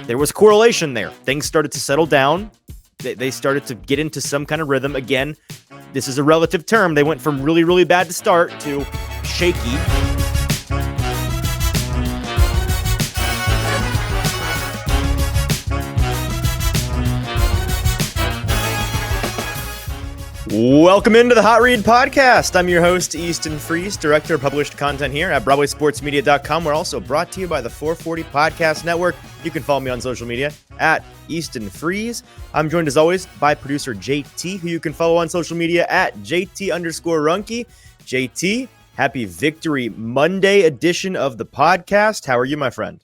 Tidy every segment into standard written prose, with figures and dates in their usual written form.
there was correlation there. Things started to settle down. They started to get into some kind of rhythm. Again, this is a relative term. They went from really, really bad to start to shaky. Welcome into the Hot Read Podcast. I'm your host, Easton Freeze, director of published content here at BroadwaySportsMedia.com. We're also brought to you by the 440 Podcast Network. You can follow me on social media at Easton Freeze. I'm joined as always by producer JT, who you can follow on social media at JT_Runke. JT, happy Victory Monday edition of the podcast. How are you, my friend?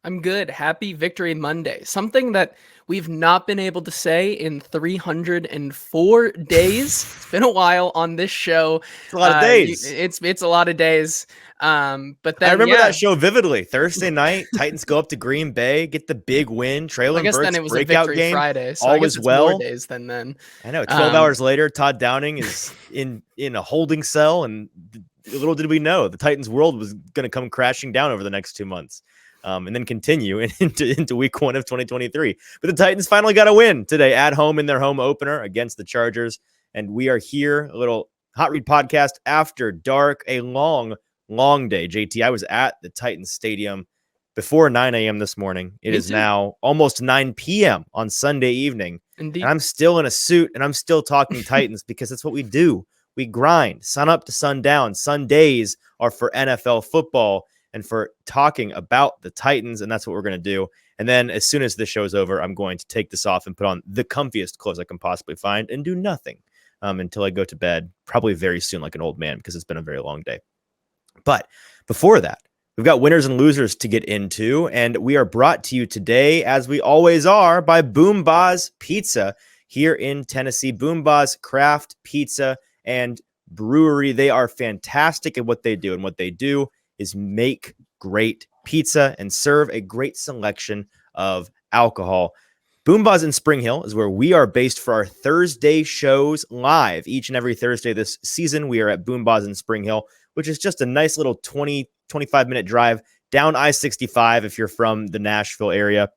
I'm good. Happy Victory Monday. Something that we've not been able to say in 304 days. It's been a while on this show. It's a lot of days. It's a lot of days. But then, I remember that show vividly. Thursday night, Titans go up to Green Bay, get the big win. Traylon Burks then it was breakout a Victory game. Friday, so all I guess was it's well. more days than then. I know. 12 hours later, Todd Downing is in a holding cell, and little did we know the Titans world was going to come crashing down over the next 2 months. And then continue into week 1 of 2023. But the Titans finally got a win today at home in their home opener against the Chargers. And we are here, a little Hot Read podcast after dark, a long day. JT, I was at the Titans Stadium before 9 a.m. this morning. It is now almost 9 p.m. on Sunday evening. Indeed. And I'm still in a suit and I'm still talking Titans because that's what we do. We grind sun up to sundown. Sundays are for NFL football and for talking about the Titans, and that's what we're going to do. And then as soon as this show's over, I'm going to take this off and put on the comfiest clothes I can possibly find and do nothing until I go to bed, probably very soon like an old man because it's been a very long day. But before that, we've got winners and losers to get into, and we are brought to you today, as we always are, by BoomBozz Pizza here in Tennessee. BoomBozz Craft Pizza and Brewery. They are fantastic at what they do, and what they do is make great pizza and serve a great selection of alcohol. BoomBozz in Spring Hill is where we are based for our Thursday shows live. Each and every Thursday this season, we are at BoomBozz in Spring Hill, which is just a nice little 25-minute drive down I-65 if you're from the Nashville area.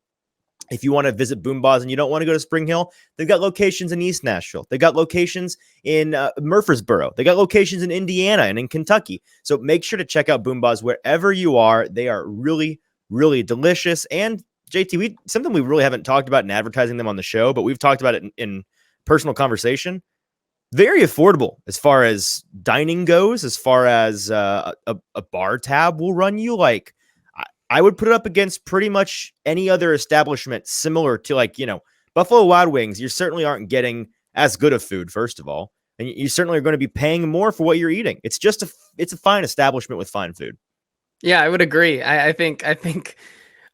If you want to visit BoomBozz and you don't want to go to Spring Hill, they've got locations in East Nashville. They got locations in Murfreesboro. They got locations in Indiana and in Kentucky. So make sure to check out BoomBozz wherever you are. They are really, really delicious. And JT, something we really haven't talked about in advertising them on the show, but we've talked about it in personal conversation. Very affordable as far as dining goes, as far as a bar tab will run you like, I would put it up against pretty much any other establishment similar to Buffalo Wild Wings. You certainly aren't getting as good of food, first of all. And you certainly are going to be paying more for what you're eating. It's just it's a fine establishment with fine food. Yeah, I would agree. I think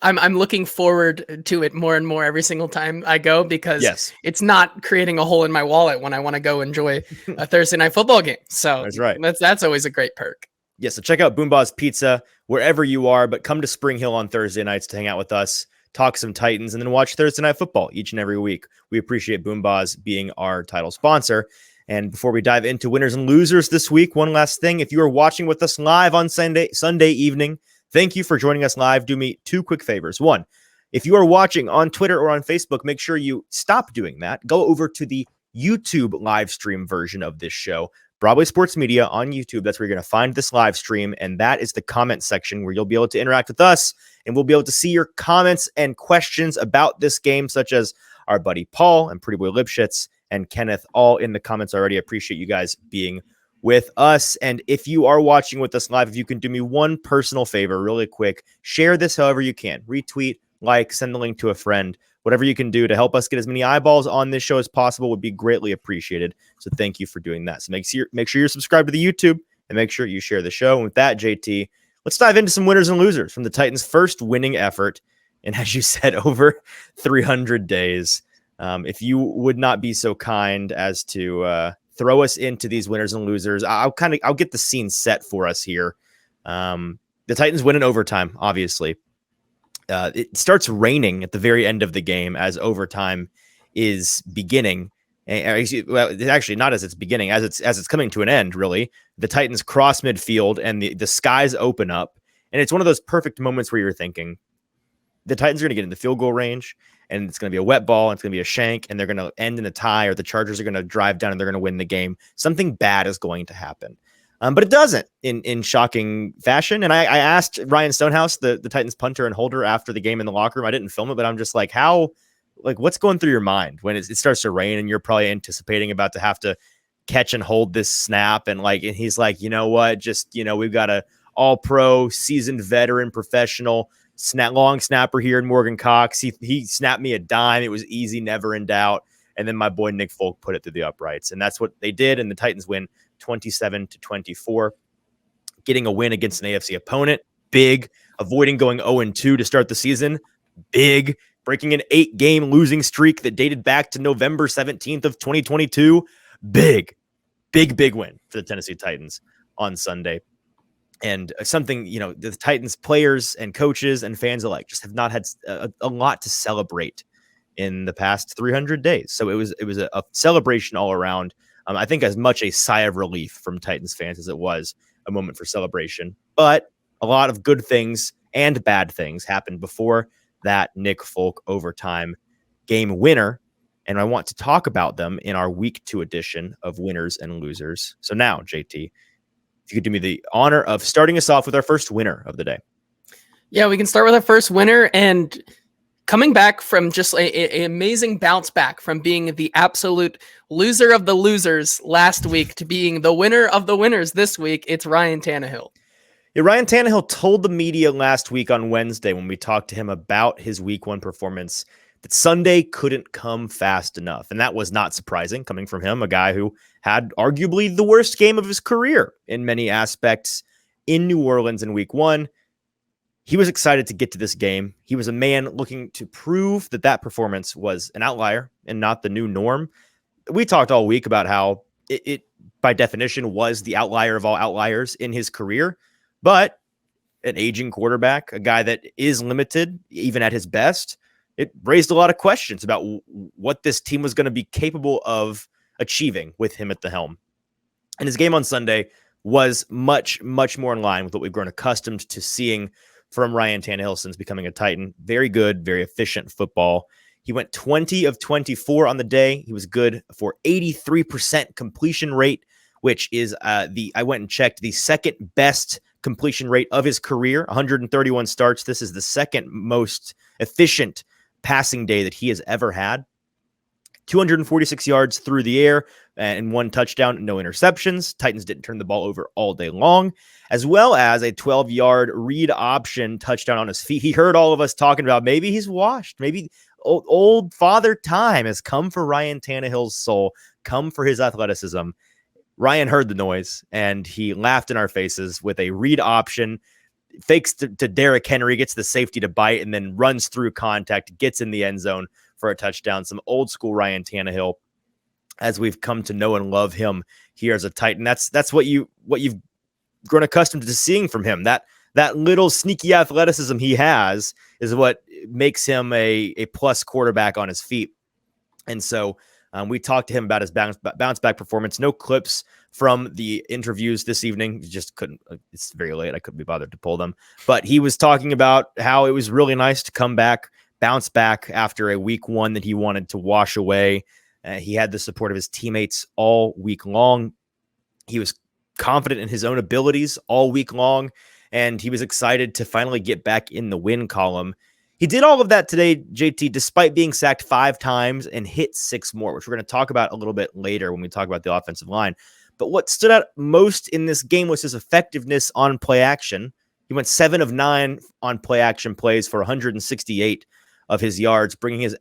I'm looking forward to it more and more every single time I go because It's not creating a hole in my wallet when I want to go enjoy a Thursday night football game. So that's right. That's always a great perk. Yeah, so check out BoomBozz Pizza wherever you are, but come to Spring Hill on Thursday nights to hang out with us, talk some Titans, and then watch Thursday Night Football each and every week. We appreciate BoomBozz being our title sponsor. And before we dive into winners and losers this week, one last thing. If you are watching with us live on Sunday evening, thank you for joining us live. Do me 2 quick favors. One, if you are watching on Twitter or on Facebook, make sure you stop doing that. Go over to the YouTube live stream version of this show. Broadway Sports Media on YouTube. That's where you're going to find this live stream. And that is the comment section where you'll be able to interact with us and we'll be able to see your comments and questions about this game, such as our buddy Paul and Pretty Boy Lipschitz and Kenneth, all in the comments already. I appreciate you guys being with us. And if you are watching with us live, if you can do me one personal favor really quick, share this however you can. Retweet, like, send the link to a friend. Whatever you can do to help us get as many eyeballs on this show as possible would be greatly appreciated. So thank you for doing that. So make sure you're subscribed to the YouTube and make sure you share the show. And with that, JT, let's dive into some winners and losers from the Titans' first winning effort. And as you said, over 300 days. If you would not be so kind as to throw us into these winners and losers, I'll get the scene set for us here. The Titans win in overtime, obviously. It starts raining at the very end of the game as overtime is beginning. Well, actually not as it's beginning, as it's coming to an end, really. The Titans cross midfield and the skies open up. And it's one of those perfect moments where you're thinking, the Titans are going to get in the field goal range, and it's going to be a wet ball, and it's going to be a shank, and they're going to end in a tie, or the Chargers are going to drive down and they're going to win the game. Something bad is going to happen. But it doesn't in shocking fashion. And I asked Ryan Stonehouse, the Titans punter and holder, after the game in the locker room. I didn't film it, but I'm just like, what's going through your mind when it starts to rain and you're probably anticipating about to have to catch and hold this snap? And he's like, you know what? Just, we've got a all-pro, seasoned veteran, professional long snapper here in Morgan Cox. He snapped me a dime. It was easy, never in doubt. And then my boy Nick Folk put it through the uprights. And that's what they did. And the Titans win 27-24, getting a win against an AFC opponent. Big. Avoiding going 0-2 to start the season. Big. Breaking an 8-game losing streak that dated back to November 17th of 2022. Big win for the Tennessee Titans on Sunday. And something, the Titans players and coaches and fans alike just have not had a lot to celebrate in the past 300 days. So it was a celebration all around. I think as much a sigh of relief from Titans fans as it was a moment for celebration. But a lot of good things and bad things happened before that Nick Folk overtime game winner. And I want to talk about them in our week 2 edition of Winners and Losers. So now, JT, if you could do me the honor of starting us off with our first winner of the day. Yeah, we can start with our first winner, and coming back from just an amazing bounce back from being the absolute loser of the losers last week to being the winner of the winners this week, it's Ryan Tannehill. Yeah, Ryan Tannehill told the media last week on Wednesday when we talked to him about his week 1 performance that Sunday couldn't come fast enough. And that was not surprising coming from him, a guy who had arguably the worst game of his career in many aspects in New Orleans in week 1. He was excited to get to this game. He was a man looking to prove that performance was an outlier and not the new norm. We talked all week about how it by definition was the outlier of all outliers in his career, but an aging quarterback, a guy that is limited even at his best, it raised a lot of questions about what this team was going to be capable of achieving with him at the helm. And his game on Sunday was much, much more in line with what we've grown accustomed to seeing from Ryan Tannehill since becoming a Titan. Very good, very efficient football. He went 20 of 24 on the day. He was good for 83% completion rate, which is I went and checked, the second best completion rate of his career, 131 starts. This is the second most efficient passing day that he has ever had. 246 yards through the air and 1 touchdown, no interceptions. Titans didn't turn the ball over all day long, as well as a 12-yard read option touchdown on his feet. He heard all of us talking about maybe he's washed. Maybe old father time has come for Ryan Tannehill's soul, come for his athleticism. Ryan heard the noise, and he laughed in our faces with a read option, fakes to Derrick Henry, gets the safety to bite, and then runs through contact, gets in the end zone for a touchdown. Some old school Ryan Tannehill, as we've come to know and love him here as a Titan. That's what you've grown accustomed to seeing from him. That little sneaky athleticism he has is what makes him a plus quarterback on his feet. And so we talked to him about his bounce back performance. No clips from the interviews this evening. Just couldn't. It's very late. I couldn't be bothered to pull them. But he was talking about how it was really nice to come back, bounce back after a week 1 that he wanted to wash away. He had the support of his teammates all week long. He was confident in his own abilities all week long, and he was excited to finally get back in the win column. He did all of that today, JT, despite being sacked 5 times and hit 6 more, which we're going to talk about a little bit later when we talk about the offensive line. But what stood out most in this game was his effectiveness on play action. He went 7 of 9 on play action plays for 168 of his yards, bringing his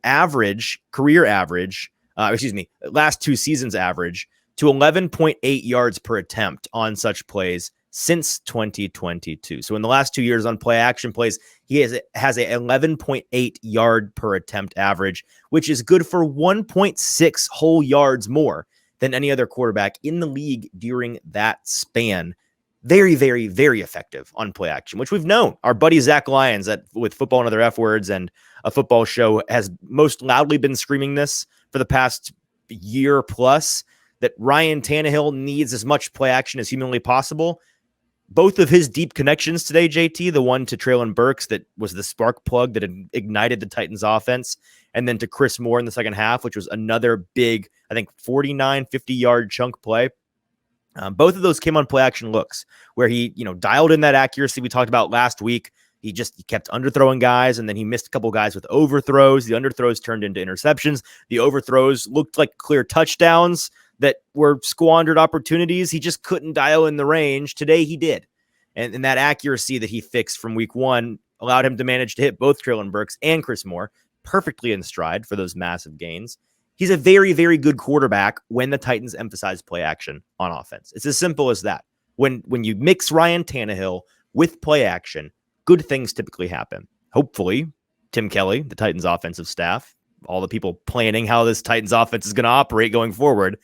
last 2 seasons average to 11.8 yards per attempt on such plays since 2022. So in the last 2 years on play action plays, he has a 11.8 yard per attempt average, which is good for 1.6 whole yards more than any other quarterback in the league during that span. Very, very, very effective on play action, which we've known. Our buddy Zach Lyons with Football and Other F Words and a football show has most loudly been screaming this for the past year plus, that Ryan Tannehill needs as much play action as humanly possible. both of his deep connections today, JT, the one to Treylon Burks that was the spark plug that ignited the Titans offense, and then to Chris Moore in the second half, which was another big, I think, 49, 50-yard chunk play. Both of those came on play action looks where he, dialed in that accuracy we talked about last week. He kept underthrowing guys, and then he missed a couple guys with overthrows. The underthrows turned into interceptions. The overthrows looked like clear touchdowns that were squandered opportunities. He just couldn't dial in the range. Today he did. And that accuracy that he fixed from week one allowed him to manage to hit both Treylon Burks and Chris Moore perfectly in stride for those massive gains. He's a very, very good quarterback when the Titans emphasize play action on offense. It's as simple as that. When you mix Ryan Tannehill with play action, good things typically happen. Hopefully, Tim Kelly, the Titans offensive staff, all the people planning how this Titans offense is going to operate going forward,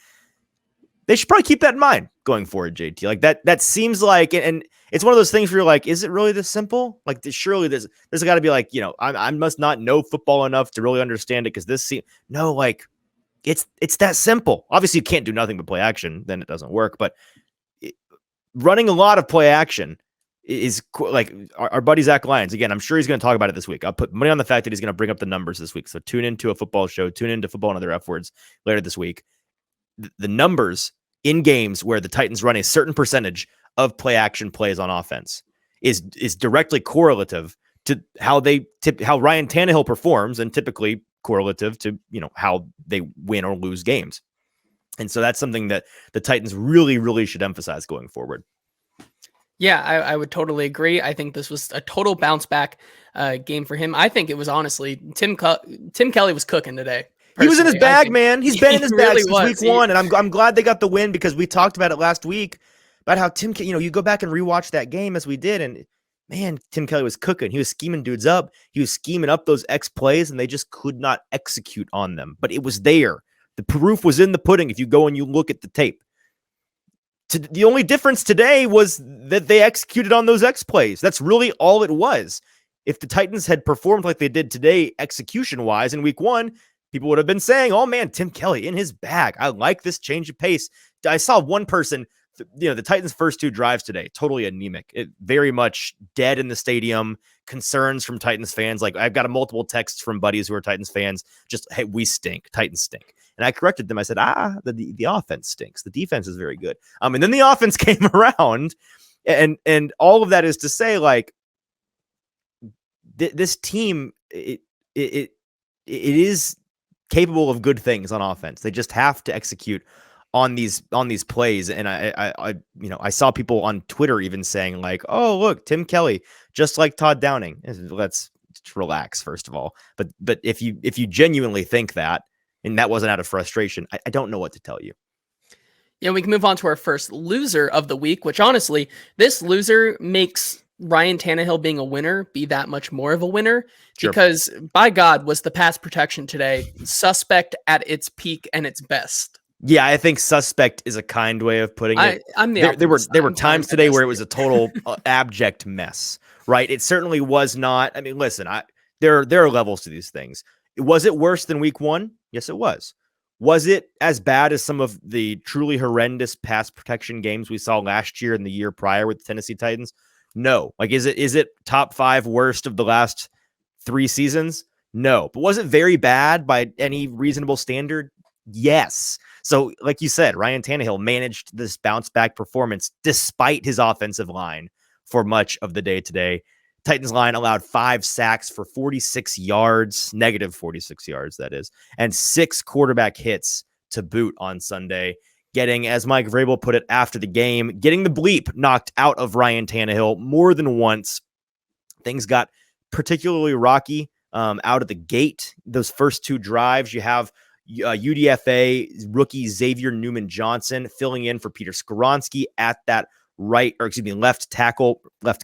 they should probably keep that in mind going forward, JT. Like that seems like, and it's one of those things where you're like, is it really this simple? Like surely there's got to be like, I must not know football enough to really understand it because it's that simple. Obviously, you can't do nothing but play action, then it doesn't work. But running a lot of play action is like our buddy Zach Lyons. Again, I'm sure he's going to talk about it this week. I'll put money on the fact that he's going to bring up the numbers this week. So tune into a football show, tune into Football and Other F Words later this week. The numbers in games where the Titans run a certain percentage of play action plays on offense is directly correlative to how Ryan Tannehill performs, and typically correlative to how they win or lose games. And so that's something that the Titans really, really should emphasize going forward. Yeah, I would totally agree. I think this was a total bounce back game for him. I think it was honestly Tim Kelly was cooking today. He was in his bag, man. He's been in his bag since really week one, and I'm glad they got the win because we talked about it last week about how Tim, you go back and rewatch that game as we did, and man, Tim Kelly was cooking. He was scheming dudes up. He was scheming up those X plays, and they just could not execute on them. But it was there. The proof was in the pudding if you go and you look at the tape. The only difference today was that they executed on those X plays. That's really all it was. If the Titans had performed like they did today, execution-wise in week one, people would have been saying, oh man, Tim Kelly in his bag. I like this change of pace. I saw one person, the Titans' first two drives today, totally anemic. It very much dead in the stadium. Concerns from Titans fans. Like I've got multiple texts from buddies who are Titans fans. Just, hey, we stink. Titans stink. And I corrected them. I said, the offense stinks. The defense is very good. And then the offense came around, and all of that is to say, like, this team, it is capable of good things on offense. They just have to execute on these plays. And I saw people on Twitter even saying like, oh, look, Tim Kelly, just like Todd Downing. Let's relax, first of all. But if you genuinely think that, and that wasn't out of frustration, I don't know what to tell you. Yeah, we can move on to our first loser of the week, which honestly, this loser makes Ryan Tannehill being a winner be that much more of a winner. Sure. Because by God, was the pass protection today suspect at its peak and its best. Yeah, I think suspect is a kind way of putting it. There were times today where it was a total abject mess, right? It certainly was not. I mean, listen, there are levels to these things. Was it worse than week one? Yes, it was. Was it as bad as some of the truly horrendous pass protection games we saw last year and the year prior with the Tennessee Titans? No. Like, is it top 5 worst of the last 3 seasons? No. But was it very bad by any reasonable standard? Yes. So, like you said, Ryan Tannehill managed this bounce back performance despite his offensive line for much of the day today. Titans line allowed 5 sacks for 46 yards, negative 46 yards, that is, and 6 quarterback hits to boot on Sunday. Getting, as Mike Vrabel put it after the game, getting the bleep knocked out of Ryan Tannehill more than once. Things got particularly rocky out of the gate. Those first 2 drives, you have UDFA rookie Xavier Newman-Johnson filling in for Peter Skoronski at that left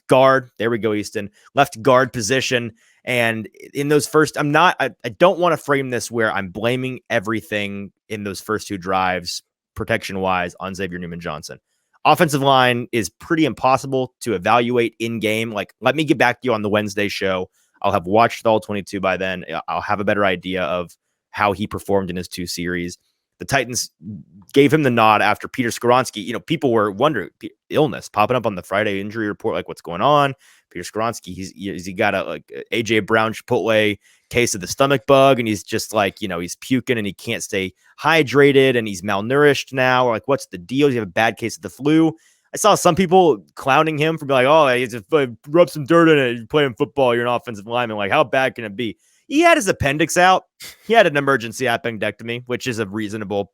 guard. There we go, Easton. Left guard position. And in those first, I don't want to frame this where I'm blaming everything in those first 2 drives, protection-wise, on Xavier Newman-Johnson. Offensive line is pretty impossible to evaluate in-game. Like, let me get back to you on the Wednesday show. I'll have watched all 22 by then. I'll have a better idea of how he performed in his 2 series. The Titans gave him the nod after Peter Skoronski. People were wondering illness popping up on the Friday injury report, like what's going on. Peter Skoronski, he got a AJ Brown Chipotle case of the stomach bug, and he's just like, he's puking and he can't stay hydrated and he's malnourished now. Or like, what's the deal? Does he have a bad case of the flu? I saw some people clowning him for being like, oh, he just rub some dirt in it. You're playing football. You're an offensive lineman. Like, how bad can it be? He had his appendix out. He had an emergency appendectomy, which is a reasonable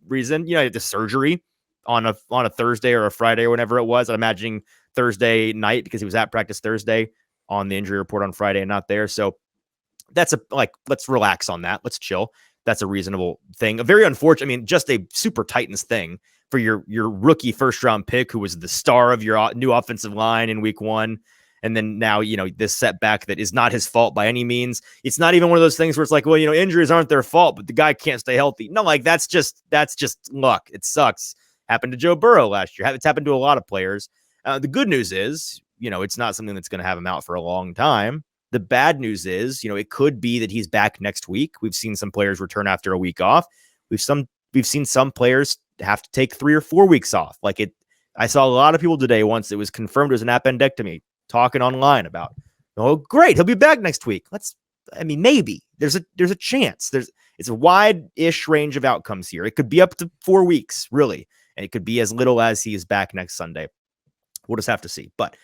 reason. He had the surgery on a Thursday or a Friday or whenever it was. I'm imagining Thursday night because he was at practice Thursday on the injury report on Friday and not there. So that's let's relax on that. Let's chill. That's a reasonable thing. A very unfortunate, just a super Titans thing for your rookie first round pick, who was the star of your new offensive line in week 1. And then now, this setback that is not his fault by any means. It's not even one of those things where it's like, well, injuries aren't their fault, but the guy can't stay healthy. No, that's just luck. It sucks. Happened to Joe Burrow last year. It's happened to a lot of players. The good news is, it's not something that's going to have him out for a long time. The bad news is, it could be that he's back next week. We've seen some players return after a week off. We've seen some players have to take 3 or 4 weeks off. I saw a lot of people today, once it was confirmed it was an appendectomy, talking online about, oh, great, he'll be back next week. Maybe there's a chance. It's a wide-ish range of outcomes here. It could be up to 4 weeks, really, and it could be as little as he is back next Sunday. We'll just have to see. But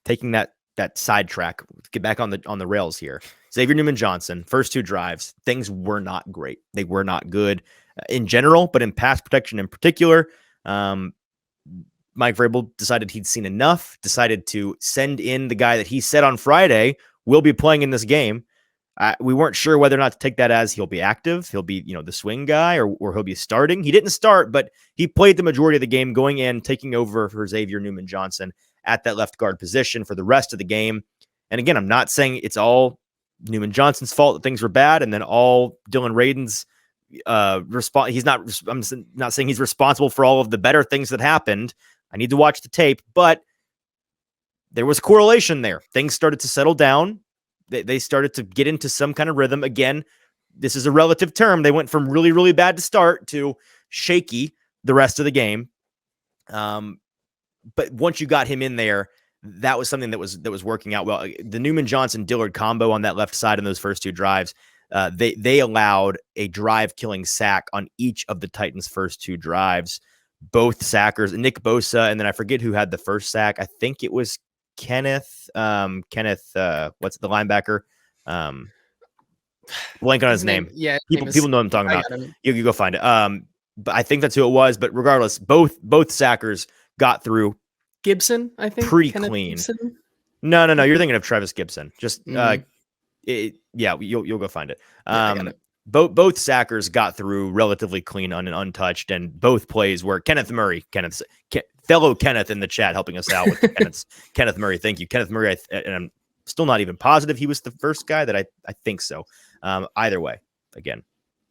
taking that sidetrack, get back on the rails here. Xavier Newman-Johnson, first 2 drives, things were not great. They were not good in general, but in pass protection in particular. Mike Vrabel decided he'd seen enough, decided to send in the guy that he said on Friday will be playing in this game. We weren't sure whether or not to take that as he'll be active, he'll be, the swing guy, or he'll be starting. He didn't start, but he played the majority of the game, going in, taking over for Xavier Newman-Johnson at that left guard position for the rest of the game. And again, I'm not saying it's all Newman-Johnson's fault that things were bad, and then all Dillon Radunz I'm not saying he's responsible for all of the better things that happened. I need to watch the tape, but there was correlation there. Things started to settle down. They started to get into some kind of rhythm. Again, this is a relative term. They went from really, really bad to start to shaky the rest of the game. But once you got him in there, that was something that was working out well. The Newman-Johnson-Dillard combo on that left side in those first 2 drives, they allowed a drive-killing sack on each of the Titans' first 2 drives. Both sackers, Nick Bosa, and then I forget who had the first sack. I think it was Kenneth, what's the linebacker? Blank on his name. Yeah. People know what I'm talking about. You go find it. But I think that's who it was. But regardless, both sackers got through. Gibson, I think. Pretty Kenneth clean. Gibson? No. You're thinking of Travis Gibson. Just, you'll go find it. Both sackers got through relatively clean and untouched, and both plays were fellow Kenneth in the chat helping us out with Kenneth Murray. Thank you, Kenneth Murray. And I'm still not even positive he was the first guy that I think so. Either way, again,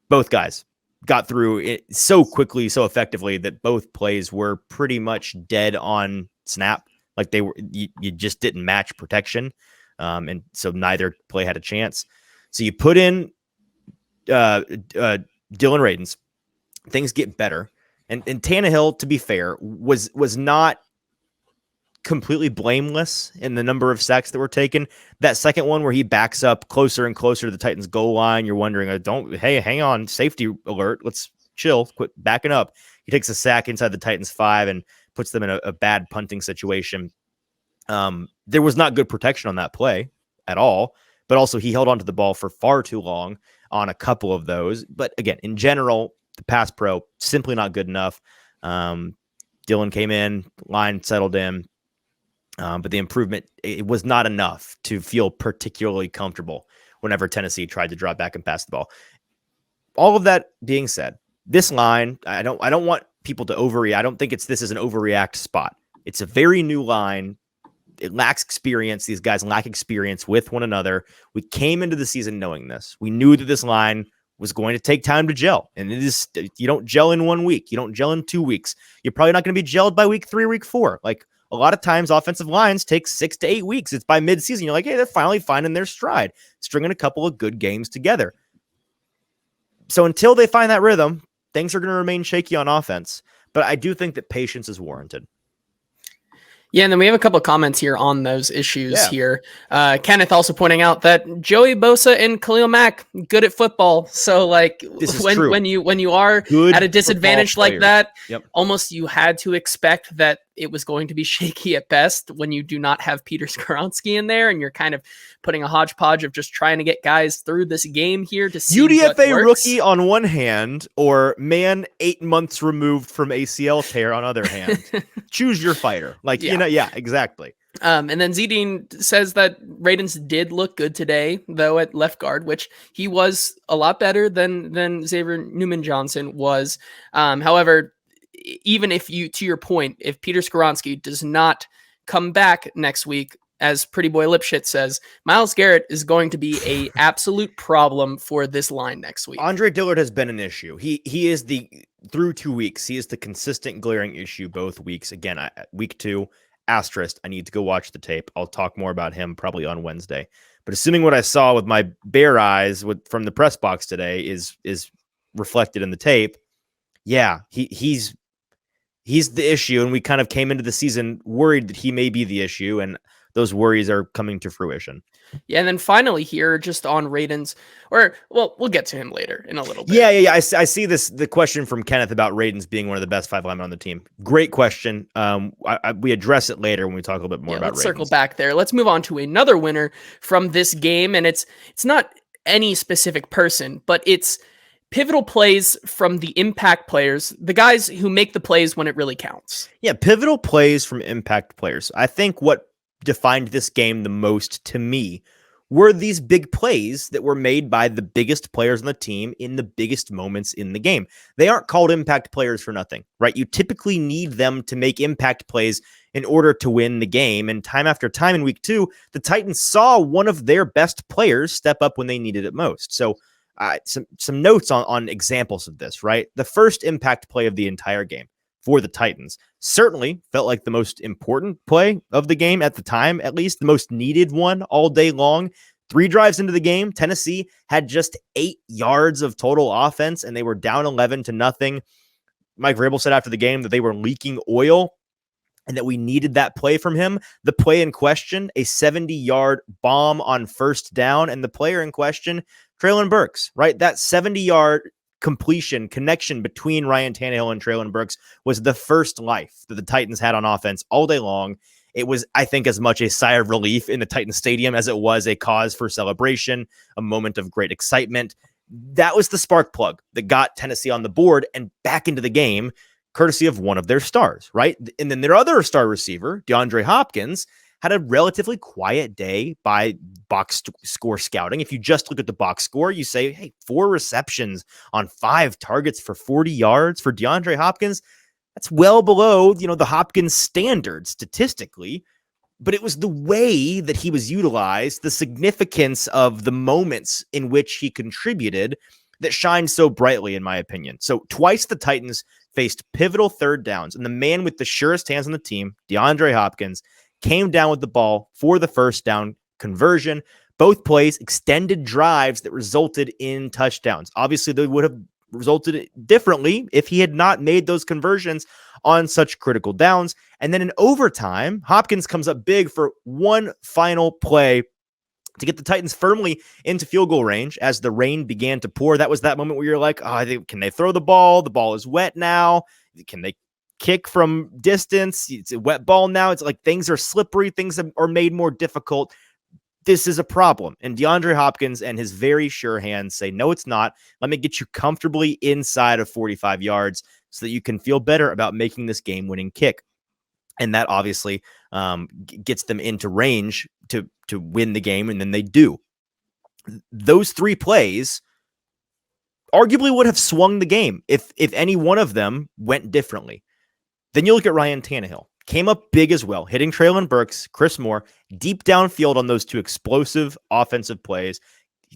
both guys got through it so quickly, so effectively that both plays were pretty much dead on snap. Like they were, you just didn't match protection, and so neither play had a chance. So you put in Dillon Radunz, things get better. And Tannehill, to be fair, was not completely blameless in the number of sacks that were taken. That second one where he backs up closer and closer to the Titans goal line, you're wondering, hey, hang on, safety alert, let's chill, quit backing up. He takes a sack inside the Titans 5 and puts them in a bad punting situation. There was not good protection on that play at all, but also he held onto the ball for far too long on a couple of those. But again, in general, the pass pro simply not good enough. Dillon came in, line settled in, but the improvement, it was not enough to feel particularly comfortable whenever Tennessee tried to drop back and pass the ball. All of that being said, this line, I don't want people to overreact. I don't think this is an overreact spot. It's a very new line. It lacks experience. These guys lack experience with one another. We came into the season knowing this. We knew that this line was going to take time to gel. And you don't gel in 1 week. You don't gel in 2 weeks. You're probably not going to be gelled by week 3 or week 4. Like a lot of times offensive lines take 6 to 8 weeks. It's by mid-season. You're like, hey, they're finally finding their stride, stringing a couple of good games together. So until they find that rhythm, things are going to remain shaky on offense. But I do think that patience is warranted. Yeah, and then we have a couple of comments here on those issues here. Kenneth also pointing out that Joey Bosa and Khalil Mack good at football. So like when you are good at a disadvantage like that, almost you had to expect that it was going to be shaky at best when you do not have Peter Skoronski in there, and you're kind of putting a hodgepodge of just trying to get guys through this game here to see UDFA rookie on one hand, or man 8 months removed from ACL tear on other hand. Choose your fighter. Like, exactly. And then Zedine says that Radunz did look good today, though, at left guard, which he was a lot better than Xavier Newman-Johnson was. However, even if to your point, if Peter Skoronski does not come back next week, as Pretty Boy Lipshit says, Myles Garrett is going to be a absolute problem for this line next week. Andre Dillard has been an issue. He is through 2 weeks, he is the consistent glaring issue both weeks. Again, week 2, asterisk, I need to go watch the tape. I'll talk more about him probably on Wednesday. But assuming what I saw with my bare eyes from the press box today is reflected in the tape, he's the issue, and we kind of came into the season worried that he may be the issue, and those worries are coming to fruition. Yeah, and then finally here, just on Radunz, we'll get to him later in a little bit. Yeah. I see the question from Kenneth about Radunz being one of the best 5 linemen on the team. Great question. We address it later when we talk a little bit more about Radunz. Let's circle back there. Let's move on to another winner from this game, and it's not any specific person, but it's pivotal plays from the impact players, the guys who make the plays when it really counts. Yeah, pivotal plays from impact players. I think what defined this game the most to me were these big plays that were made by the biggest players on the team in the biggest moments in the game. They aren't called impact players for nothing, right? You typically need them to make impact plays in order to win the game. And time after time in week 2, the Titans saw one of their best players step up when they needed it most. So some notes on examples of this, right? The first impact play of the entire game for the Titans certainly felt like the most important play of the game at the time, at least the most needed one all day long. 3 drives into the game, Tennessee had just 8 yards of total offense, and they were down 11-0. Mike Vrabel said after the game that they were leaking oil and that we needed that play from him. The play in question, a 70-yard bomb on first down, and the player in question, Treylon Burks, right? That 70-yard completion connection between Ryan Tannehill and Treylon Burks was the first life that the Titans had on offense all day long. It was, I think, as much a sigh of relief in the Titans stadium as it was a cause for celebration, a moment of great excitement. That was the spark plug that got Tennessee on the board and back into the game, courtesy of one of their stars, right? And then their other star receiver, DeAndre Hopkins, had a relatively quiet day by box score scouting. If you just look at the box score, you say, hey, 4 receptions on 5 targets for 40 yards for DeAndre Hopkins. That's well below, the Hopkins standard statistically, but it was the way that he was utilized, the significance of the moments in which he contributed that shined so brightly, in my opinion. So twice the Titans faced pivotal third downs, and the man with the surest hands on the team, DeAndre Hopkins, came down with the ball for the first down conversion. Both plays extended drives that resulted in touchdowns. Obviously, they would have resulted differently if he had not made those conversions on such critical downs. And then in overtime, Hopkins comes up big for one final play to get the Titans firmly into field goal range as the rain began to pour. That was that moment where you're like, can they throw the ball? The ball is wet now. Can they kick from distance? It's a wet ball now. It's like things are slippery. Things are made more difficult. This is a problem. And DeAndre Hopkins and his very sure hands say, no, it's not. Let me get you comfortably inside of 45 yards so that you can feel better about making this game-winning kick. And that obviously gets them into range to win the game, and then they do. Those 3 plays arguably would have swung the game if any one of them went differently. Then you look at Ryan Tannehill. Came up big as well, hitting Treylon Burks, Chris Moore, deep downfield on those 2 explosive offensive plays.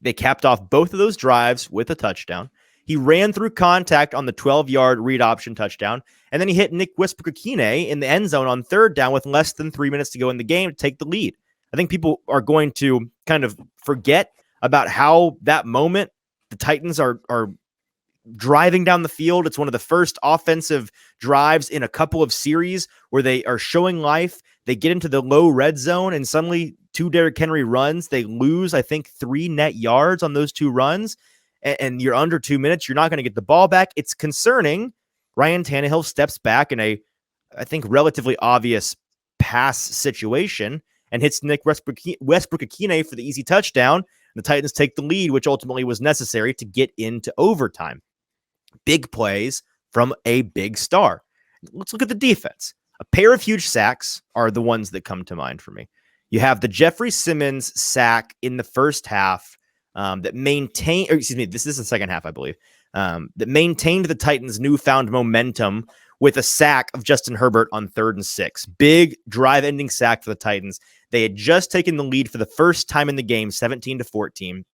They capped off both of those drives with a touchdown. He ran through contact on the 12-yard read option touchdown, and then he hit Nick Whisper-Kikine in the end zone on third down with less than 3 minutes to go in the game to take the lead. I think people are going to kind of forget about how that moment the Titans are driving down the field. It's one of the first offensive drives in a couple of series where they are showing life. They get into the low red zone, and suddenly 2 Derrick Henry runs. They lose, I think, 3 net yards on those 2 runs, and you're under 2 minutes. You're not going to get the ball back. It's concerning. Ryan Tannehill steps back in a, I think, relatively obvious pass situation and hits Nick Westbrook-Akine for the easy touchdown. The Titans take the lead, which ultimately was necessary to get into overtime. Big plays from a big star. Let's look at the defense. A pair of huge sacks are the ones that come to mind for me. You have the Jeffrey Simmons sack in the first half that maintained, this is the second half, I believe, that maintained the Titans' newfound momentum with a sack of Justin Herbert on 3rd and 6. Big drive-ending sack for the Titans. They had just taken the lead for the first time in the game, 17-14.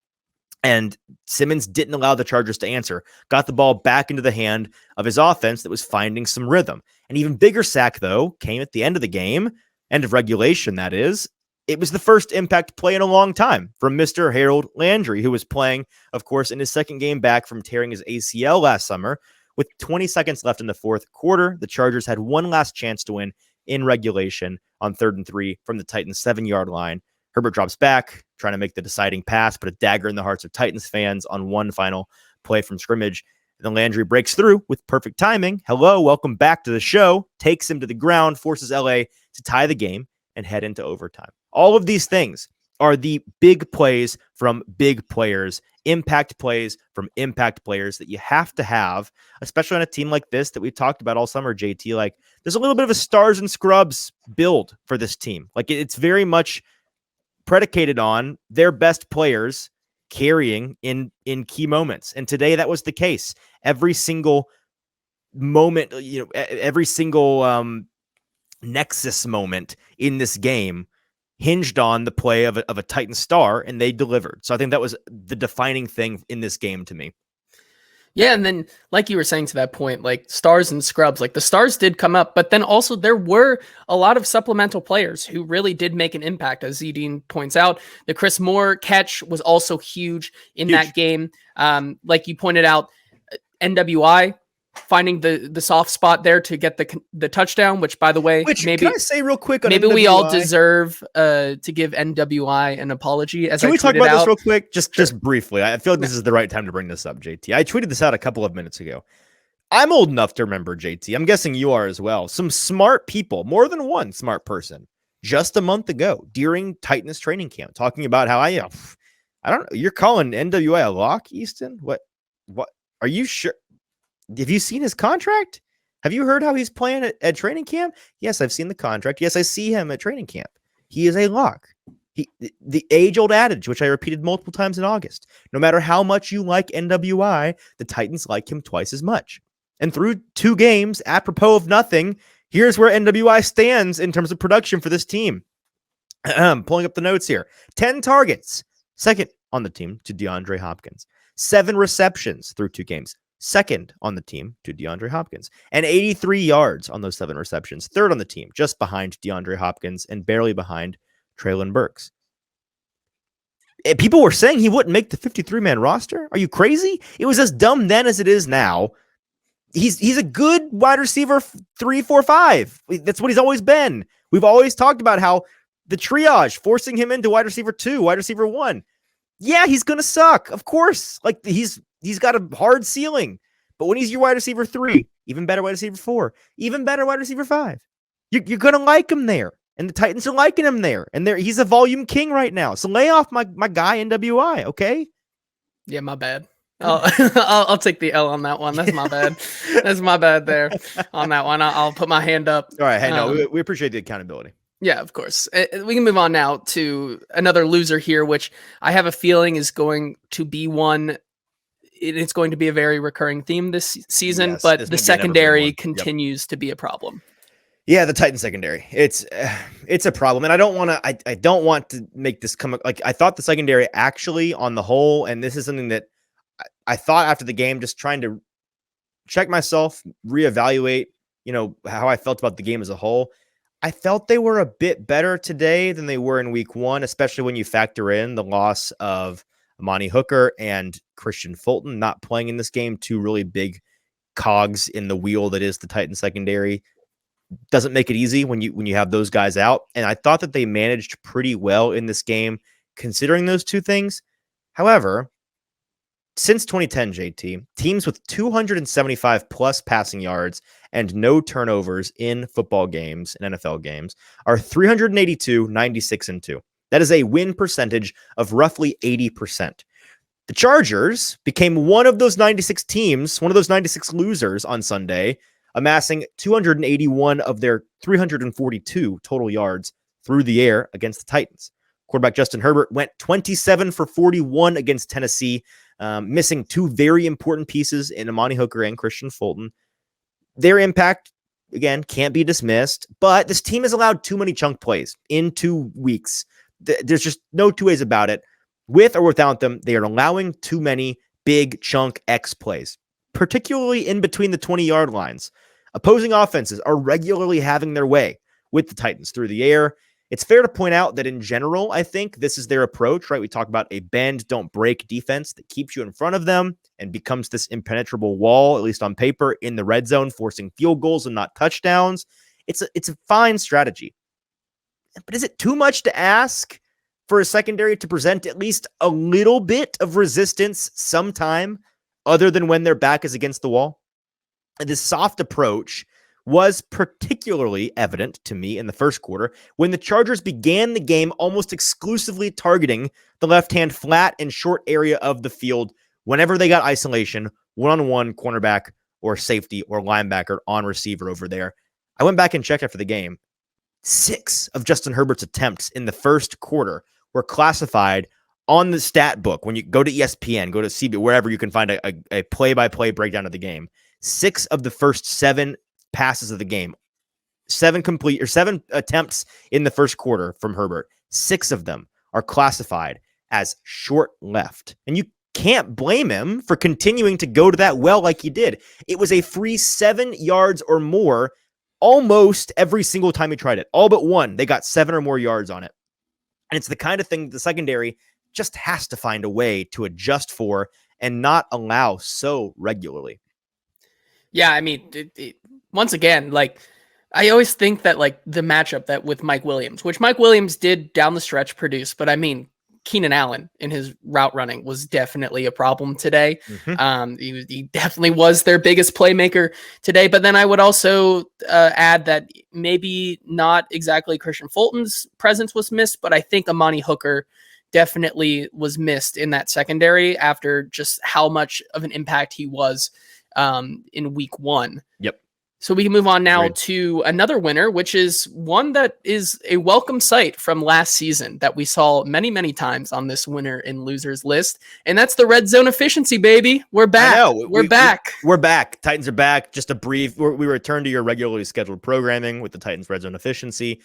And Simmons didn't allow the Chargers to answer. Got the ball back into the hand of his offense that was finding some rhythm. An even bigger sack, though, came at the end of the game, end of regulation, that is. It was the first impact play in a long time from Mr. Harold Landry, who was playing, of course, in his second game back from tearing his ACL last summer. With 20 seconds left in the fourth quarter, the Chargers had one last chance to win in regulation on 3rd and 3 from the Titans' 7-yard line. Herbert drops back, trying to make the deciding pass, put a dagger in the hearts of Titans fans on one final play from scrimmage. And then Landry breaks through with perfect timing. Hello, welcome back to the show. Takes him to the ground, forces LA to tie the game and head into overtime. All of these things are the big plays from big players, impact plays from impact players that you have to have, especially on a team like this that we've talked about all summer, JT. Like, there's a little bit of a stars and scrubs build for this team. Like, it's very much predicated on their best players carrying in key moments. And today that was the case. Every single moment, every single nexus moment in this game hinged on the play of a Titan star, and they delivered. So I think that was the defining thing in this game to me. Yeah, and then like you were saying to that point, like stars and scrubs, like the stars did come up, but then also there were a lot of supplemental players who really did make an impact, as Zedine points out. The Chris Moore catch was also huge in that game. Like you pointed out, NWI finding the soft spot there to get the touchdown, which, by the way, maybe can I say real quick, maybe NWI? We all deserve to give NWI an apology. Can we talk about this real quick? Just briefly. I feel like this is the right time to bring this up, JT. I tweeted this out a couple of minutes ago. I'm old enough to remember, JT. I'm guessing you are as well. Some smart people, more than one smart person, just a month ago during Titans training camp, talking about how I don't know. You're calling NWI a lock, Easton? What? Are you sure? Have you seen his contract? Have you heard how he's playing at training camp? Yes, I've seen the contract. Yes, I see him at training camp. He is a lock. The age-old adage, which I repeated multiple times in August. No matter how much you like NWI, the Titans like him twice as much. And through 2 games, apropos of nothing, here's where NWI stands in terms of production for this team. Pulling up the notes here. 10 targets. Second on the team to DeAndre Hopkins. 7 receptions through 2 games. Second on the team to DeAndre Hopkins, and 83 yards on those 7 receptions. Third on the team, just behind DeAndre Hopkins and barely behind Treylon Burks. And people were saying he wouldn't make the 53-man roster. Are you crazy? It was as dumb then as it is now. He's a good wide receiver 3, 4, 5. That's what he's always been. We've always talked about how the triage, forcing him into wide receiver 2, wide receiver 1. Yeah, he's going to suck. Of course. Like, he's got a hard ceiling, but when he's your wide receiver 3, even better wide receiver 4, even better wide receiver 5, you're going to like him there. And the Titans are liking him there. And he's a volume king right now. So lay off my guy NWI, okay? Yeah, my bad. I'll take the L on that one. That's my bad. That's my bad there on that one. I'll put my hand up. All right. Hey, no, we appreciate the accountability. Yeah, of course. We can move on now to another loser here, which I have a feeling is going to be one. It's going to be a very recurring theme this season, yes, but the secondary continues to be a problem. Yeah, the Titan secondary. It's a problem, and I don't want to make this come like I thought the secondary actually on the whole, and this is something that I thought after the game, just trying to check myself, reevaluate, how I felt about the game as a whole. I felt they were a bit better today than they were in week 1, especially when you factor in the loss of Amani Hooker and Christian Fulton not playing in this game, two really big cogs in the wheel that is the Titans secondary. Doesn't make it easy when you have those guys out. And I thought that they managed pretty well in this game, considering those two things. However, since 2010, JT, teams with 275 plus passing yards and no turnovers in football games and NFL games are 382, 96, and 2. That is a win percentage of roughly 80%. The Chargers became one of those 96 teams, one of those 96 losers on Sunday, amassing 281 of their 342 total yards through the air against the Titans. Quarterback Justin Herbert went 27 for 41 against Tennessee, missing two very important pieces in Amani Hooker and Christian Fulton. Their impact, again, can't be dismissed, but this team has allowed too many chunk plays in 2 weeks. There's just no two ways about it. With or without them, they are allowing too many big chunk X plays, particularly in between the 20-yard lines. Opposing offenses are regularly having their way with the Titans through the air. It's fair to point out that in general, I think this is their approach, right? We talk about a bend, don't break defense that keeps you in front of them and becomes this impenetrable wall, at least on paper, in the red zone, forcing field goals and not touchdowns. It's a fine strategy. But is it too much to ask for a secondary to present at least a little bit of resistance sometime other than when their back is against the wall? And this soft approach was particularly evident to me in the first quarter when the Chargers began the game almost exclusively targeting the left-hand flat and short area of the field whenever they got isolation, one-on-one cornerback or safety or linebacker on receiver over there. I went back and checked after the game. 6 of Justin Herbert's attempts in the first quarter were classified on the stat book. When you go to ESPN, go to CB, wherever you can find a play-by-play breakdown of the game. 6 of the first 7 passes of the game, 7 attempts in the first quarter from Herbert. 6 of them are classified as short left. And you can't blame him for continuing to go to that well like he did. It was a free 7 yards or more almost every single time he tried it. All but one, they got 7 or more yards on it. And it's the kind of thing the secondary just has to find a way to adjust for and not allow so regularly. Yeah, I mean, once again, like, I always think that, like, the matchup that with Mike Williams, which Mike Williams did down the stretch produce, but I mean, Keenan Allen in his route running was definitely a problem today. Mm-hmm. He definitely was their biggest playmaker today. But then I would also add that maybe not exactly Christian Fulton's presence was missed, but I think Amani Hooker definitely was missed in that secondary after just how much of an impact he was in week 1. Yep. So we can move on now to another winner, which is one that is a welcome sight from last season that we saw many, many times on this winner and losers list. And that's the red zone efficiency, baby. We're back. We're back. We're back. Titans are back. Just a brief, we return to your regularly scheduled programming with the Titans red zone efficiency.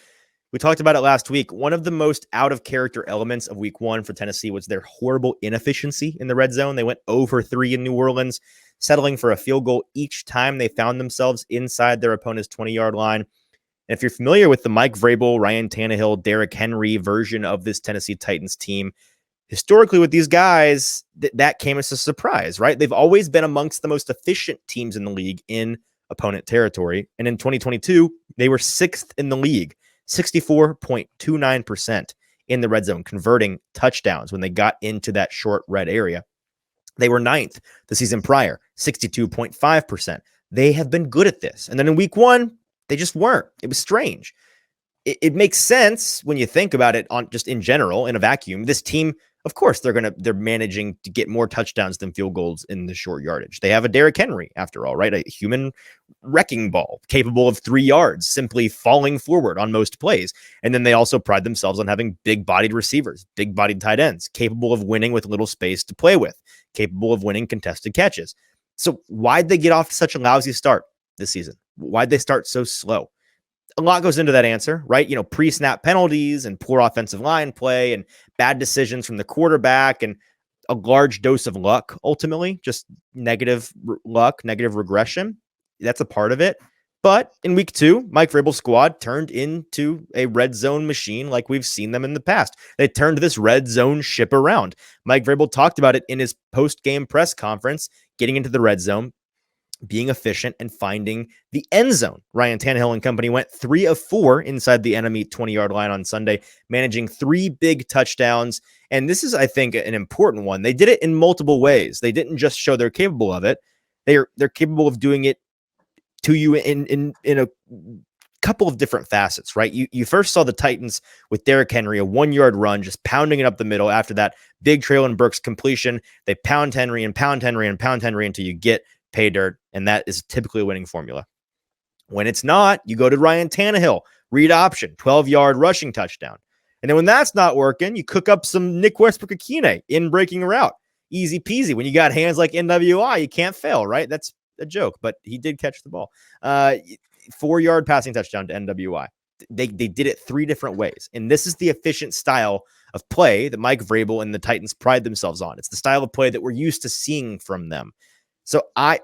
We talked about it last week. One of the most out of character elements of week 1 for Tennessee was their horrible inefficiency in the red zone. They went over 3 in New Orleans, settling for a field goal each time they found themselves inside their opponent's 20-yard line. And if you're familiar with the Mike Vrabel, Ryan Tannehill, Derrick Henry version of this Tennessee Titans team, historically with these guys, that came as a surprise, right? They've always been amongst the most efficient teams in the league in opponent territory. And in 2022, they were 6th in the league, 64.29% in the red zone, converting touchdowns when they got into that short red area. They were 9th the season prior, 62.5%. They have been good at this. And then in week 1, they just weren't. It was strange. It makes sense when you think about it on just in general, in a vacuum. This team, of course, they're managing to get more touchdowns than field goals in the short yardage. They have a Derrick Henry, after all, right? A human wrecking ball capable of 3 yards, simply falling forward on most plays. And then they also pride themselves on having big-bodied receivers, big-bodied tight ends, capable of winning with little space to play with, capable of winning contested catches. So why'd they get off to such a lousy start this season? Why'd they start so slow? A lot goes into that answer, right? Pre-snap penalties and poor offensive line play and bad decisions from the quarterback and a large dose of luck, ultimately, just negative luck, negative regression. That's a part of it. But in week 2, Mike Vrabel's squad turned into a red zone machine like we've seen them in the past. They turned this red zone ship around. Mike Vrabel talked about it in his post-game press conference, getting into the red zone, being efficient, and finding the end zone. Ryan Tannehill and company went 3 of 4 inside the enemy 20-yard line on Sunday, managing 3 big touchdowns. And this is, I think, an important one. They did it in multiple ways. They didn't just show they're capable of it. They're capable of doing it to you in a couple of different facets, right? You first saw the Titans with Derrick Henry, a 1-yard run, just pounding it up the middle. After that big Traylon Burks completion, they pound Henry and pound Henry and pound Henry until you get pay dirt, and that is typically a winning formula. When it's not, you go to Ryan Tannehill, read option, 12-yard rushing touchdown. And then when that's not working, you cook up some Nick Westbrook-Akine in breaking a route. Easy peasy. When you got hands like NWI, you can't fail, right? That's a joke, but he did catch the ball. 4-yard passing touchdown to NWI. They did it 3 different ways. And this is the efficient style of play that Mike Vrabel and the Titans pride themselves on. It's the style of play that we're used to seeing from them. So I'd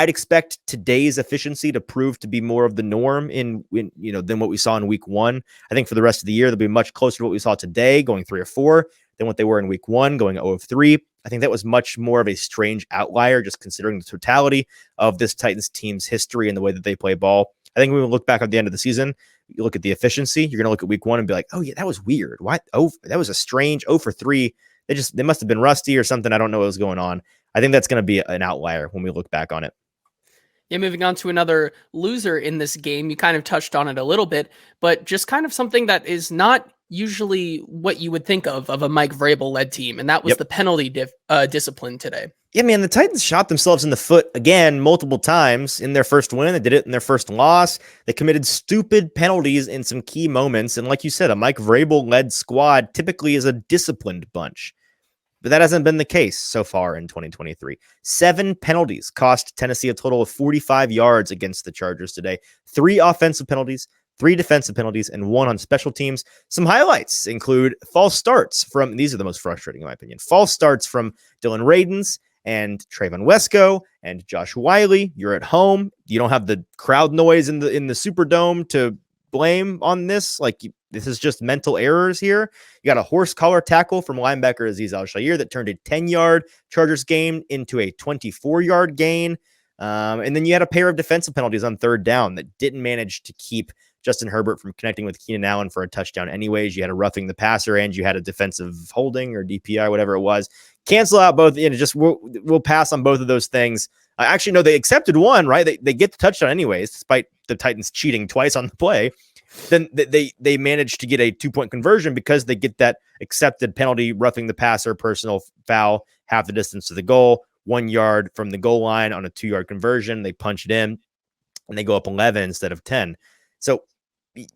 expect today's efficiency to prove to be more of the norm than what we saw in week 1. I think for the rest of the year, they'll be much closer to what we saw today, going 3 or 4, than what they were in week 1, going 0 of 3. I think that was much more of a strange outlier, just considering the totality of this Titans team's history and the way that they play ball. I think when we look back at the end of the season, you look at the efficiency, you're going to look at week 1 and be like, oh yeah, that was weird. Why? Oh, that was a strange 0 for 3. They must have been rusty or something. I don't know what was going on. I think that's going to be an outlier when we look back on it. Yeah, moving on to another loser in this game. You kind of touched on it a little bit, but just kind of something that is not usually what you would think of a Mike Vrabel-led team, and that was the penalty discipline today. Yeah, man, the Titans shot themselves in the foot again multiple times in their first win. They did it in their first loss. They committed stupid penalties in some key moments, and like you said, a Mike Vrabel-led squad typically is a disciplined bunch. But that hasn't been the case so far in 2023. 7 penalties cost Tennessee a total of 45 yards against the Chargers today. 3 offensive penalties, 3 defensive penalties, and 1 on special teams. Some highlights include false starts from, these are the most frustrating in my opinion, false starts from Dillon Radunz and Trayvon Wesco and Josh Wiley. You're at home. You don't have the crowd noise in the Superdome to blame on this. This is just mental errors here. You got a horse collar tackle from linebacker Azeez Al-Shaair that turned a 10-yard Chargers gain into a 24-yard gain. And then you had a pair of defensive penalties on 3rd down that didn't manage to keep Justin Herbert from connecting with Keenan Allen for a touchdown anyways. You had a roughing the passer and you had a defensive holding or DPI, whatever it was. Cancel out both. We'll pass on both of those things. Actually, no, they accepted one, right? They get the touchdown anyways, despite the Titans cheating twice on the play. Then they managed to get a 2-point conversion because they get that accepted penalty, roughing the passer, personal foul, half the distance to the goal, 1 yard from the goal line on a 2-yard conversion. They punch it in and they go up 11 instead of 10. So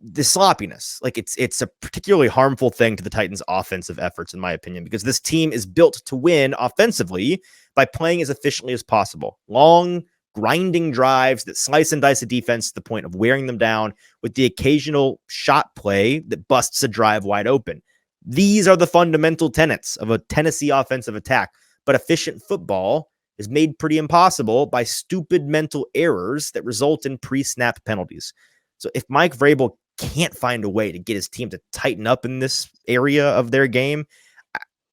the sloppiness, it's a particularly harmful thing to the Titans' offensive efforts, in my opinion, because this team is built to win offensively by playing as efficiently as possible. Long, grinding drives that slice and dice a defense to the point of wearing them down with the occasional shot play that busts a drive wide open. These are the fundamental tenets of a Tennessee offensive attack, but efficient football is made pretty impossible by stupid mental errors that result in pre-snap penalties. So if Mike Vrabel can't find a way to get his team to tighten up in this area of their game,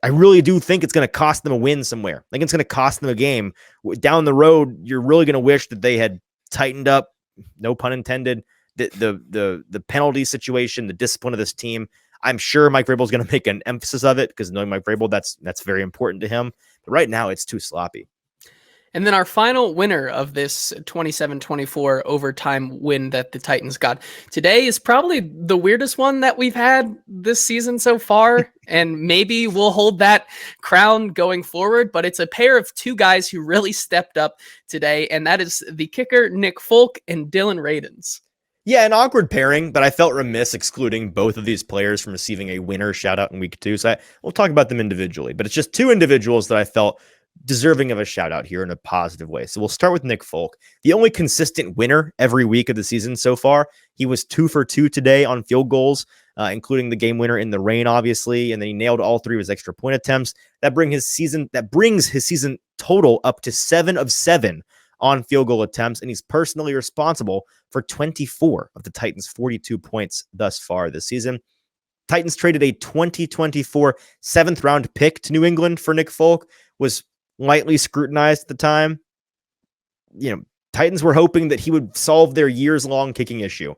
I really do think it's going to cost them a win somewhere. It's going to cost them a game. Down the road, you're really going to wish that they had tightened up, no pun intended, the penalty situation, the discipline of this team. I'm sure Mike Vrabel is going to make an emphasis of it because knowing Mike Vrabel, that's very important to him. But right now, it's too sloppy. And then our final winner of this 27-24 overtime win that the Titans got today is probably the weirdest one that we've had this season so far. And maybe we'll hold that crown going forward, but it's a pair of 2 guys who really stepped up today. And that is the kicker, Nick Folk, and Dillon Radunz. Yeah, an awkward pairing, but I felt remiss excluding both of these players from receiving a winner shout out in week 2. So we'll talk about them individually, but it's just 2 individuals that I felt deserving of a shout out here in a positive way. So we'll start with Nick Folk, the only consistent winner every week of the season so far. He was 2 for 2 today on field goals, including the game winner in the rain, obviously, and then he nailed all 3 of his extra point attempts. That brings his season total up to 7 of 7 on field goal attempts, and he's personally responsible for 24 of the Titans' 42 points thus far this season. Titans traded a 2024 7th round pick to New England for Nick Folk, was lightly scrutinized at the time. Titans were hoping that he would solve their years-long kicking issue.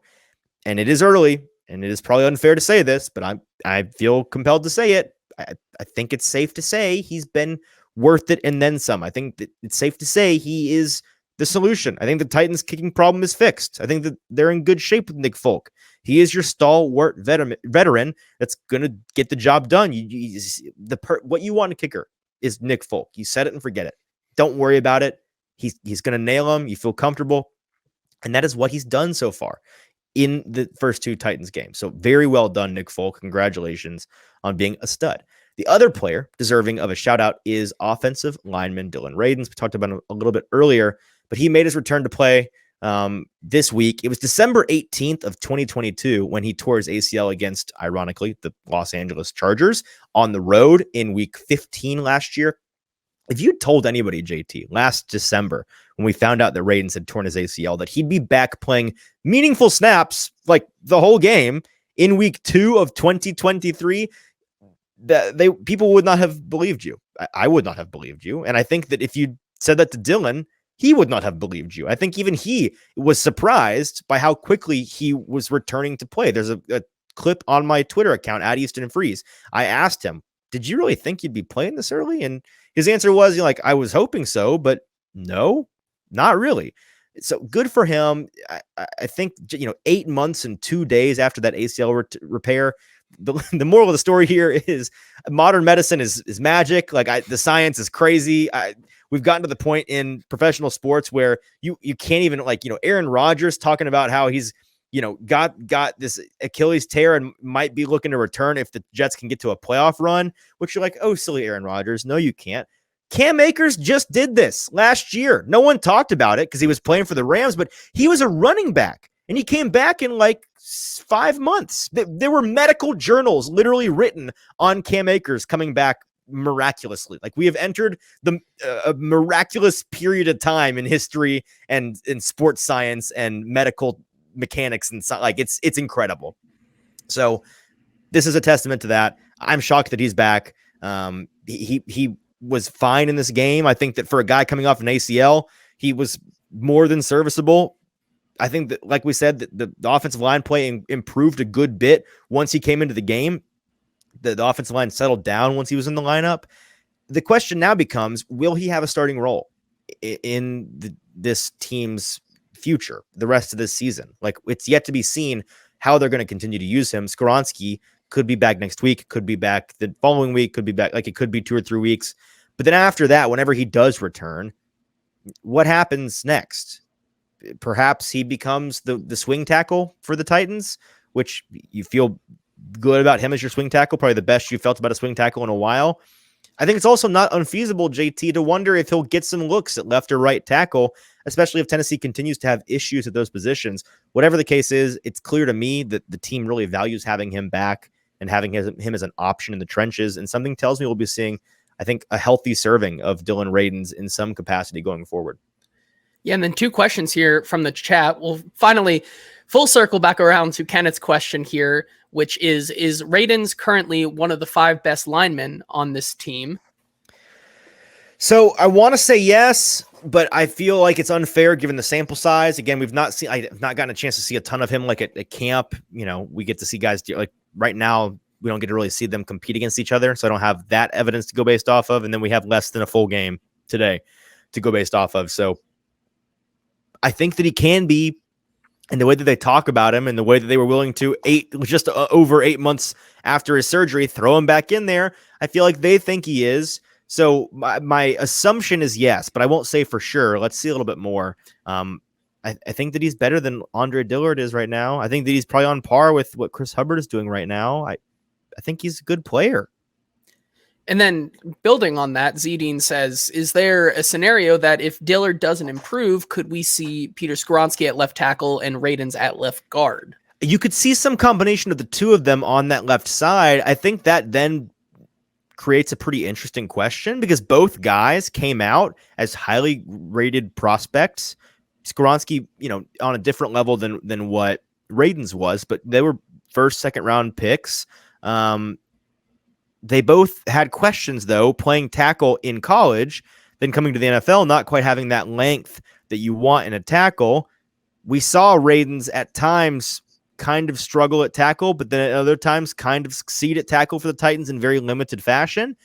And it is early, and it is probably unfair to say this, but I feel compelled to say it. I think it's safe to say he's been worth it and then some. I think that it's safe to say he is the solution. I think the Titans' kicking problem is fixed. I think that they're in good shape with Nick Folk. He is your stalwart veteran that's going to get the job done. What you want in a kicker is Nick Folk. You set it and forget it. Don't worry about it. He's going to nail him. You feel comfortable. And that is what he's done so far in the first 2 Titans games. So very well done, Nick Folk. Congratulations on being a stud. The other player deserving of a shout out is offensive lineman Dillon Radunz. We talked about him a little bit earlier, but he made his return to play this week. It was December 18th of 2022 when he tore his ACL against, ironically, the Los Angeles Chargers on the road in week 15 last year. If you told anybody, JT, last December when we found out that Radunz had torn his ACL, that he'd be back playing meaningful snaps like the whole game in week 2 of 2023, people would not have believed you. I would not have believed you. And I think that if you said that to Dillon, he would not have believed you. I think even he was surprised by how quickly he was returning to play. There's a clip on my Twitter account at Easton Freeze. I asked him, did you really think you'd be playing this early? And his answer was, I was hoping so, but no, not really. So good for him. I think, 8 months and 2 days after that ACL repair, the moral of the story here is modern medicine is magic. The science is crazy. We've gotten to the point in professional sports where you can't even Aaron Rodgers talking about how he's, got this Achilles tear and might be looking to return if the Jets can get to a playoff run, which you're like, oh, silly Aaron Rodgers. No, you can't. Cam Akers just did this last year. No one talked about it because he was playing for the Rams, but he was a running back and he came back in 5 months. There were medical journals literally written on Cam Akers coming back miraculously. We have entered the miraculous period of time in history and in sports science and medical mechanics, and it's incredible. So this is a testament to that. I'm shocked that he's back. He was fine in this game. I think that for a guy coming off an ACL, he was more than serviceable. I think that, like we said, the offensive line play improved a good bit once he came into the game. The offensive line settled down once he was in the lineup. The question now becomes, will he have a starting role in this team's future the rest of this season? It's yet to be seen how they're going to continue to use him. Skoronski could be back next week, could be back the following week, could be back. It could be 2 or 3 weeks. But then after that, whenever he does return, what happens next? Perhaps he becomes the swing tackle for the Titans, which you feel good about him as your swing tackle, probably the best you felt about a swing tackle in a while. I think it's also not unfeasible, JT, to wonder if he'll get some looks at left or right tackle, especially if Tennessee continues to have issues at those positions. Whatever the case is, it's clear to me that the team really values having him back and having him as an option in the trenches. And something tells me we'll be seeing, I think, a healthy serving of Dillon Radunz in some capacity going forward. Yeah, and then 2 questions here from the chat. We'll finally full circle back around to Kenneth's question here, which is Radunz currently one of the 5 best linemen on this team? So I want to say yes, but I feel like it's unfair given the sample size. Again, I have not gotten a chance to see a ton of him at camp. We get to see guys right now. We don't get to really see them compete against each other. So I don't have that evidence to go based off of. And then we have less than a full game today to go based off of. So I think that he can be, and the way that they talk about him and the way that they were willing to just over 8 months after his surgery, throw him back in there. I feel like they think he is. So my assumption is yes, but I won't say for sure. Let's see a little bit more. I think that he's better than Andre Dillard is right now. I think that he's probably on par with what Chris Hubbard is doing right now. I think he's a good player. And then building on that, Zedine says, is there a scenario that if Dillard doesn't improve, could we see Peter Skoronski at left tackle and Radunz at left guard? You could see some combination of the two of them on that left side. I think that then creates a pretty interesting question because both guys came out as highly rated prospects. Skoronski, on a different level than what Radunz was, but they were first, second round picks. They both had questions, though, playing tackle in college, then coming to the NFL, not quite having that length that you want in a tackle. We saw Radunz at times kind of struggle at tackle, but then at other times kind of succeed at tackle for the Titans in very limited fashion.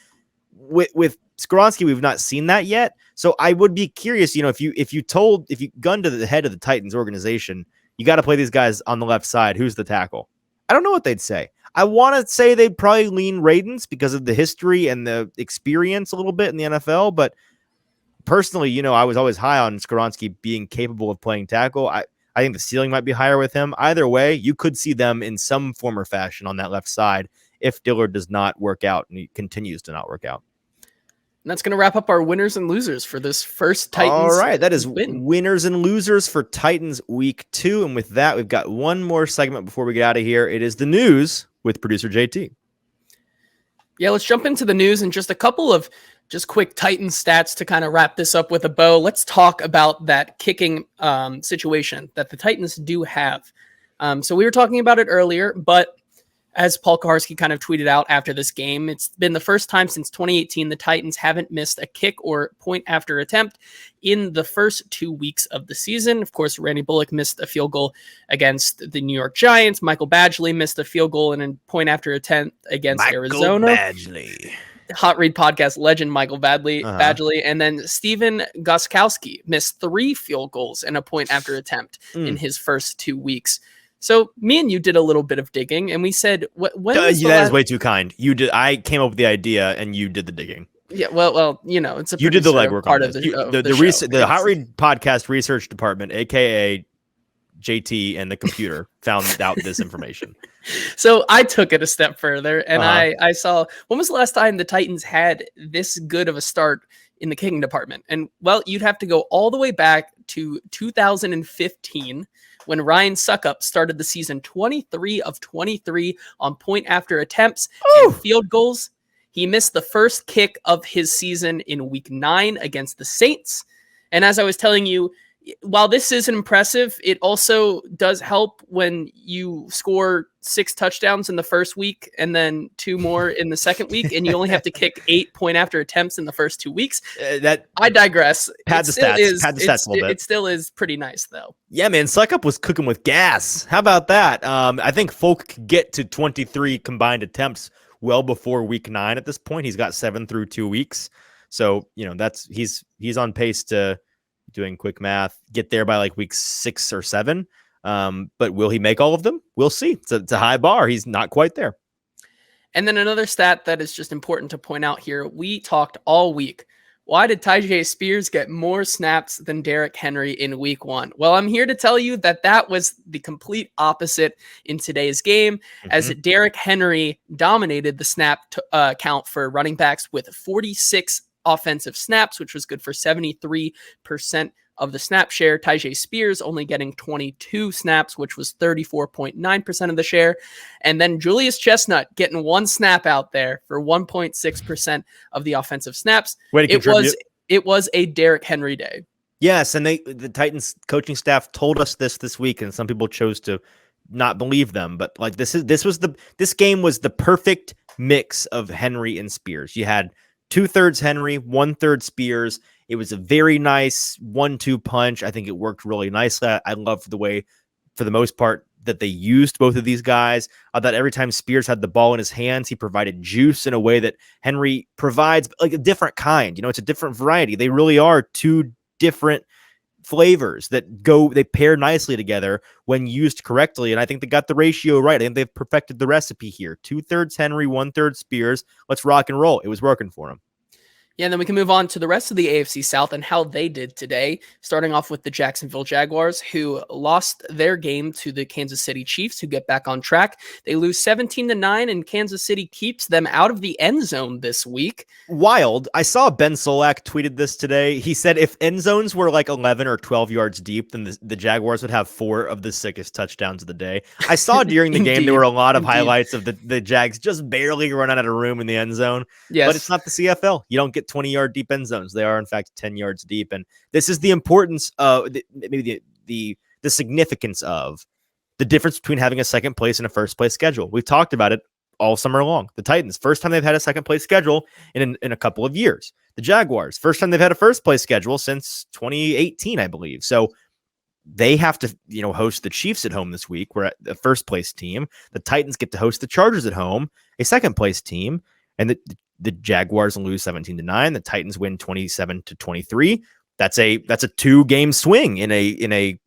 With Skoronski, we've not seen that yet. So I would be curious, if you gun to the head of the Titans organization, you got to play these guys on the left side. Who's the tackle? I don't know what they'd say. I want to say they'd probably lean Radunz because of the history and the experience a little bit in the NFL. But personally, I was always high on Skoronski being capable of playing tackle. I think the ceiling might be higher with him. Either way, you could see them in some form or fashion on that left side if Dillon does not work out and he continues to not work out. And that's going to wrap up our winners and losers for this first Titans. All right, that is winners and losers for Titans Week 2. And with that, we've got one more segment before we get out of here. It is the news with producer JT. Yeah, let's jump into the news and just a couple of just quick Titans stats to kind of wrap this up with a bow. Let's talk about that kicking situation that the Titans do have. So we were talking about it earlier, but as Paul Kaharski kind of tweeted out after this game, it's been the first time since 2018 the Titans haven't missed a kick or point after attempt in the first 2 weeks of the season. Of course, Randy Bullock missed a field goal against the New York Giants. Michael Badgley missed a field goal and a point after attempt against Arizona. Badgley. Hot Read podcast legend Michael Badgley, and then Steven Gostkowski missed 3 field goals and a point after attempt in his first 2 weeks. So me and you did a little bit of digging, and we said, "When that is way too kind. You did. I came up with the idea, and you did the digging." Yeah, well, it's a you did the legwork part on of the Hot Read podcast research department, aka JT and the computer, found out this information. So I took it a step further, and I saw, when was the last time the Titans had this good of a start in the kicking department? And well, you'd have to go all the way back to 2015. When Ryan Suckup started the season 23 of 23 on point after attempts and field goals. He missed the first kick of his season in week 9 against the Saints. And as I was telling you, while this is impressive, it also does help when you score 6 touchdowns in the first week and then 2 more in the second week, and you only have to kick 8 point after attempts in the first 2 weeks. I digress. Pad the stats a little bit. It still is pretty nice, though. Yeah, man, Suckup was cooking with gas. How about that? I think Folk could get to 23 combined attempts well before week 9 at this point. He's got 7 through 2 weeks. So, he's on pace to, doing quick math, get there by like week 6 or 7. But will he make all of them? We'll see. It's a high bar. He's not quite there. And then another stat that is just important to point out here. We talked all week. Why did Tyjae Spears get more snaps than Derrick Henry in week 1? Well, I'm here to tell you that was the complete opposite in today's game, as Derrick Henry dominated the snap count for running backs with 46 offensive snaps, which was good for 73% of the snap share. Tyjae Spears only getting 22 snaps, which was 34.9% of the share. And then Julius Chestnut getting 1 snap out there for 1.6% of the offensive snaps. It was a Derrick Henry day. Yes, and the Titans coaching staff told us this week, and some people chose to not believe them. But like this game was the perfect mix of Henry and Spears. You had 2/3 Henry, 1/3 Spears. It was a very nice 1-2 punch. I think it worked really nicely. I loved the way, for the most part, that they used both of these guys. I thought every time Spears had the ball in his hands, he provided juice in a way that Henry provides, like a different kind. It's a different variety. They really are 2 different flavors that they pair nicely together when used correctly. And I think they got the ratio right. I think they've perfected the recipe here. 2/3 Henry, 1/3 Spears. Let's rock and roll. It was working for him. Yeah, and then we can move on to the rest of the AFC South and how they did today, starting off with the Jacksonville Jaguars, who lost their game to the Kansas City Chiefs, who get back on track. They lose 17-9, and Kansas City keeps them out of the end zone this week. Wild. I saw Ben Solak tweeted this today. He said if end zones were like 11 or 12 yards deep, then the Jaguars would have 4 of the sickest touchdowns of the day. I saw during the game there were a lot of highlights of the Jags just barely running out of room in the end zone. Yes. But it's not the CFL. You don't get 20-yard deep end zones. They are, in fact, 10 yards deep. And this is the importance of maybe the significance of the difference between having a second place and a first place schedule. We've talked about it all summer long. The Titans, first time they've had a second place schedule in a couple of years. The Jaguars, first time they've had a first place schedule since 2018, I believe. So they have to, host the Chiefs at home this week. We're at the first place team. The Titans get to host the Chargers at home, a second place team. And the Jaguars lose 17-9. The Titans win 27-23. That's a 2-game swing in a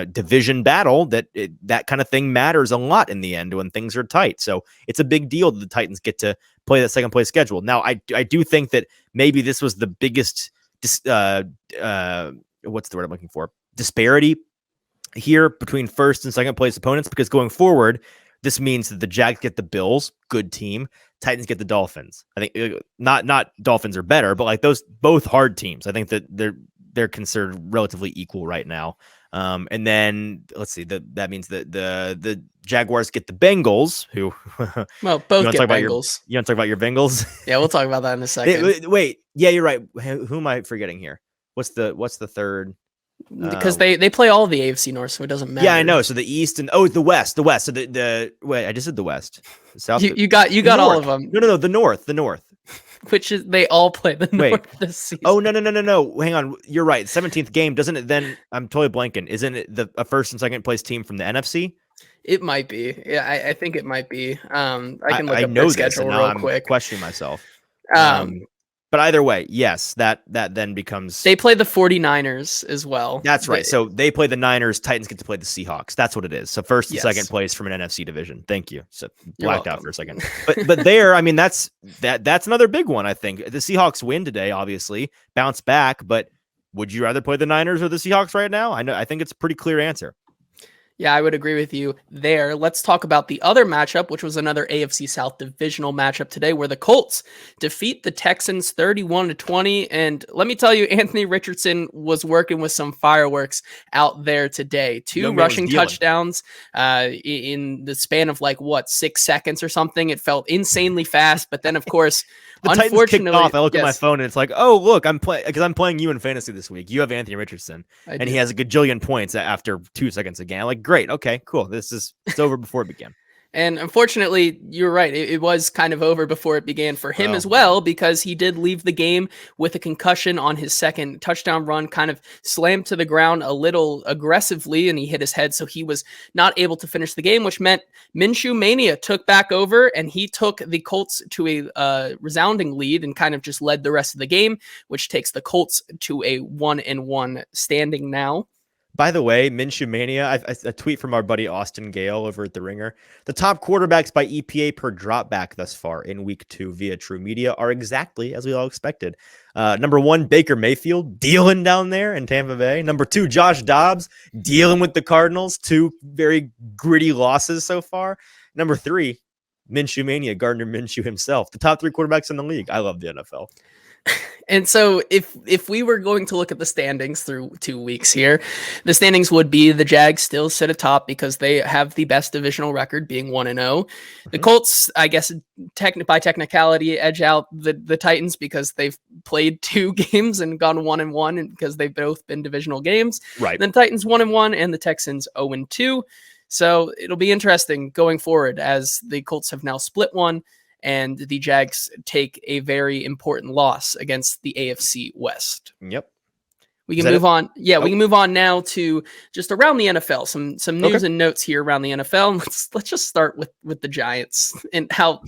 division battle. That kind of thing matters a lot in the end when things are tight. So it's a big deal that the Titans get to play that second place schedule. Now, I do think that maybe this was the biggest what's the word I'm looking for? Disparity here between first and second place opponents, because going forward, this means that the Jags get the Bills, good team. Titans get the Dolphins. I think not Dolphins are better, but like those both hard teams. I think that they're considered relatively equal right now. And then let's see, that means that the Jaguars get the Bengals, who well, both get Bengals. You want to talk about your Bengals? Yeah, we'll talk about that in a second. Wait, yeah, you're right. Who am I forgetting here? What's the third? Because they play all of the AFC North, so it doesn't matter. Yeah, I know. So the East and the West. So wait, I just said the West. The South. You got all of them. No, the North. Which is they all play the North this season. Oh no. Hang on. You're right. 17th game, doesn't it then? I'm totally blanking. Isn't it a first and second place team from the NFC? It might be. Yeah, I think it might be. I can look up their schedule real quick. I'm questioning myself. But either way, yes, that then becomes... They play the 49ers as well. That's right. So they play the Niners. Titans get to play the Seahawks. That's what it is. So first and second place from an NFC division. Thank you. So blacked out for a second. But there, I mean, that's another big one, I think. The Seahawks win today, obviously. Bounce back. But would you rather play the Niners or the Seahawks right now? I think it's a pretty clear answer. Yeah, I would agree with you there. Let's talk about the other matchup, which was another AFC South divisional matchup today, where the Colts defeat the Texans 31-20. And let me tell you, Anthony Richardson was working with some fireworks out there today. 2 rushing touchdowns in the span of 6 seconds or something. It felt insanely fast, but then of course, the unfortunately, Titans kicked off. I look at my phone and it's like, oh look, I'm playing you in fantasy this week. You have Anthony Richardson, and he has a gajillion points after 2 seconds again. Like, great, okay, cool. It's over before it began. And unfortunately, you're right. It was kind of over before it began for him as well, because he did leave the game with a concussion on his second touchdown run, kind of slammed to the ground a little aggressively, and he hit his head. So he was not able to finish the game, which meant Minshew Mania took back over, and he took the Colts to a resounding lead and kind of just led the rest of the game, which takes the Colts to a 1-1 standing now. By the way, Minshew Mania, a tweet from our buddy Austin Gale over at The Ringer. The top quarterbacks by EPA per dropback thus far in week 2 via True Media are exactly as we all expected. Number 1, Baker Mayfield, dealing down there in Tampa Bay. Number 2, Josh Dobbs, dealing with the Cardinals. 2 very gritty losses so far. Number 3, Minshew Mania, Gardner Minshew himself. The top 3 quarterbacks in the league. I love the NFL. And so if we were going to look at the standings through 2 weeks here, the standings would be the Jags still sit atop because they have the best divisional record, being 1-0. The Colts, I guess, by technicality, edge out the Titans because they've played 2 games and gone 1-1, and because they've both been divisional games. Right. Then Titans 1-1 and the Texans 0-2. So it'll be interesting going forward as the Colts have now split one, and the Jags take a very important loss against the AFC West. Yep. We can move on. Yeah, we can move on now to just around the NFL. Some news and notes here around the NFL. Let's just start with the Giants and how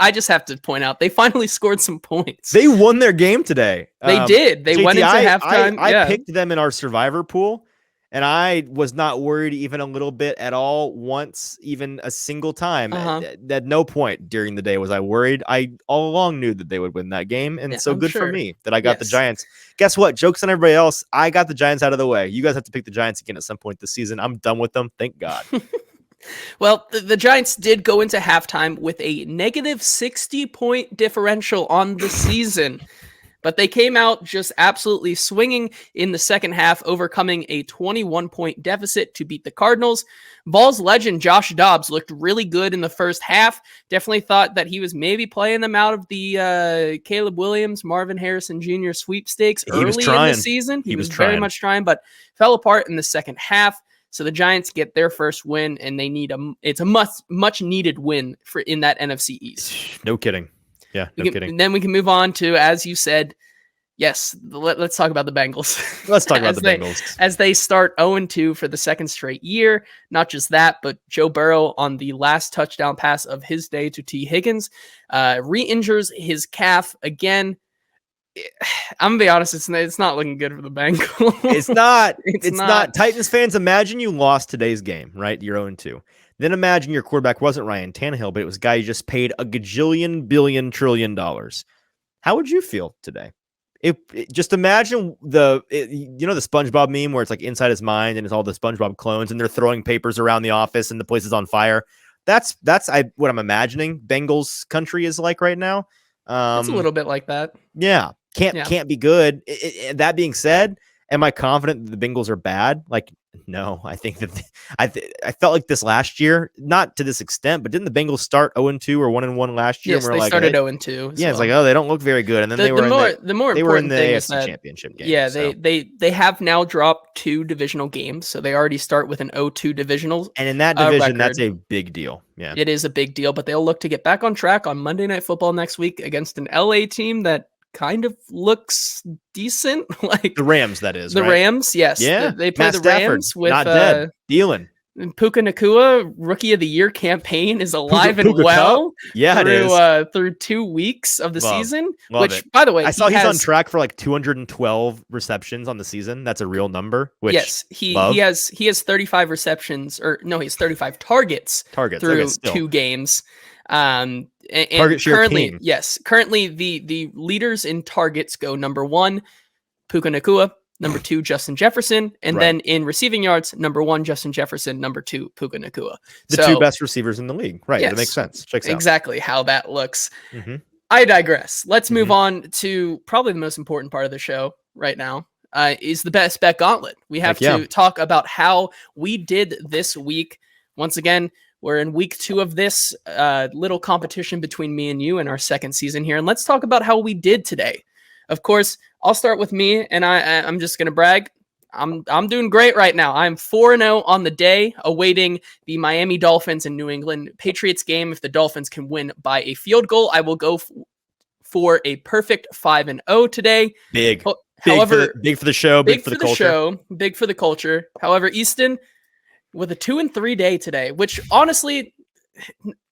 I just have to point out they finally scored some points. They won their game today. They did. They went into halftime. I picked them in our survivor pool, And I was not worried even a little bit at all once, even a single time. At no point during the day was I worried. I all along knew that they would win that game. And so good for me that I got the Giants. Guess what? Joke's on everybody else. I got the Giants out of the way. You guys have to pick the Giants again at some point this season. I'm done with them. Thank God. Well, the Giants did go into halftime with a negative 60-point differential on the season. But they came out just absolutely swinging in the second half, overcoming a 21-point deficit to beat the Cardinals. Vols legend Josh Dobbs looked really good in the first half. Definitely thought that he was maybe playing them out of the Caleb Williams, Marvin Harrison Jr. sweepstakes early in the season. He was very much trying, but fell apart in the second half. So the Giants get their first win, and they need it's a much needed win in that NFC East. No kidding. Yeah, no kidding. And then we can move on to, as you said, yes, let's talk about the Bengals. Let's talk about the Bengals. As they start 0-2 for the second straight year. Not just that, but Joe Burrow on the last touchdown pass of his day to T. Higgins re-injures his calf again. I'm gonna be honest, it's not looking good for the Bengals. It's not. It's not. Titans fans, imagine you lost today's game, right? You're 0-2. Then imagine your quarterback wasn't Ryan Tannehill, but it was a guy you just paid a gajillion, billion, trillion dollars. How would you feel today? Just imagine the SpongeBob meme where it's like inside his mind and it's all the SpongeBob clones and they're throwing papers around the office and the place is on fire. That's what I'm imagining Bengals country is like right now. It's a little bit like that. Yeah. Can't be good. That being said, am I confident that the Bengals are bad? Like, no, I think that I felt like this last year, not to this extent, but didn't the Bengals start 0-2 or 1-1 last year? Yes, they started 0-2. Yeah, it's like, oh, they don't look very good. And then they were in the AFC Championship game. Yeah, they have now dropped 2 divisional games, so they already start with an 0-2 divisional. And in that division, that's a big deal. Yeah, it is a big deal, but they'll look to get back on track on Monday Night Football next week against an LA team that kind of looks decent, like the Rams. That is the Rams. Yes, yeah. They play the Rams with not dead. Dillon. Puka Nacua Rookie of the Year campaign is alive and well. Yeah, it is through 2 weeks of the season. Which, by the way, I saw he's on track for like 212 receptions on the season. That's a real number. Which yes, he has 35 receptions, or no, he has 35 targets through 2 games. And currently, currently the leaders in targets go number 1, Puka Nacua, number 2, Justin Jefferson, and then in receiving yards, number 1, Justin Jefferson, number 2, Puka Nacua. The 2 best receivers in the league. Right. Yes, that makes sense. Checks out. Exactly how that looks. Mm-hmm. I digress. Let's move on to probably the most important part of the show right now. Is the best bet gauntlet. We have to talk about how we did this week. Once again, we're in week 2 of this little competition between me and you in our second season here. And let's talk about how we did today. Of course, I'll start with me, and I'm just going to brag. I'm doing great right now. I'm 4-0 on the day, awaiting the Miami Dolphins and New England Patriots game. If the Dolphins can win by a field goal, I will go for a perfect 5-0 today. Big. However, big for the show, big for the culture. Big for the culture. However, Easton, with a 2-3 day today, which honestly,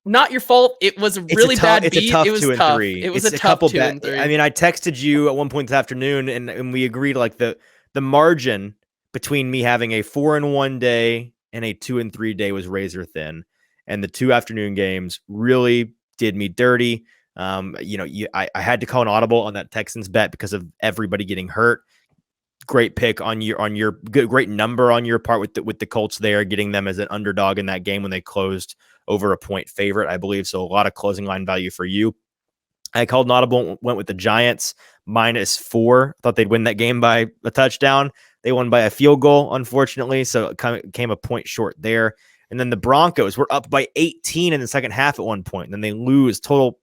not your fault. It was a really bad beat. It's a tough it was 2-3. It was a tough 2-3. I mean, I texted you at one point this afternoon, and we agreed like the margin between me having a 4-1 day and a 2-3 day was razor thin, and the 2 afternoon games really did me dirty. I had to call an audible on that Texans bet because of everybody getting hurt. Great pick on your great number on your part with the Colts there, getting them as an underdog in that game when they closed over a point favorite, I believe. So a lot of closing line value for you. I called an audible, went with the Giants -4. Thought they'd win that game by a touchdown. They won by a field goal, unfortunately. So it came a point short there. And then the Broncos were up by 18 in the second half at one point. And then they lose. Total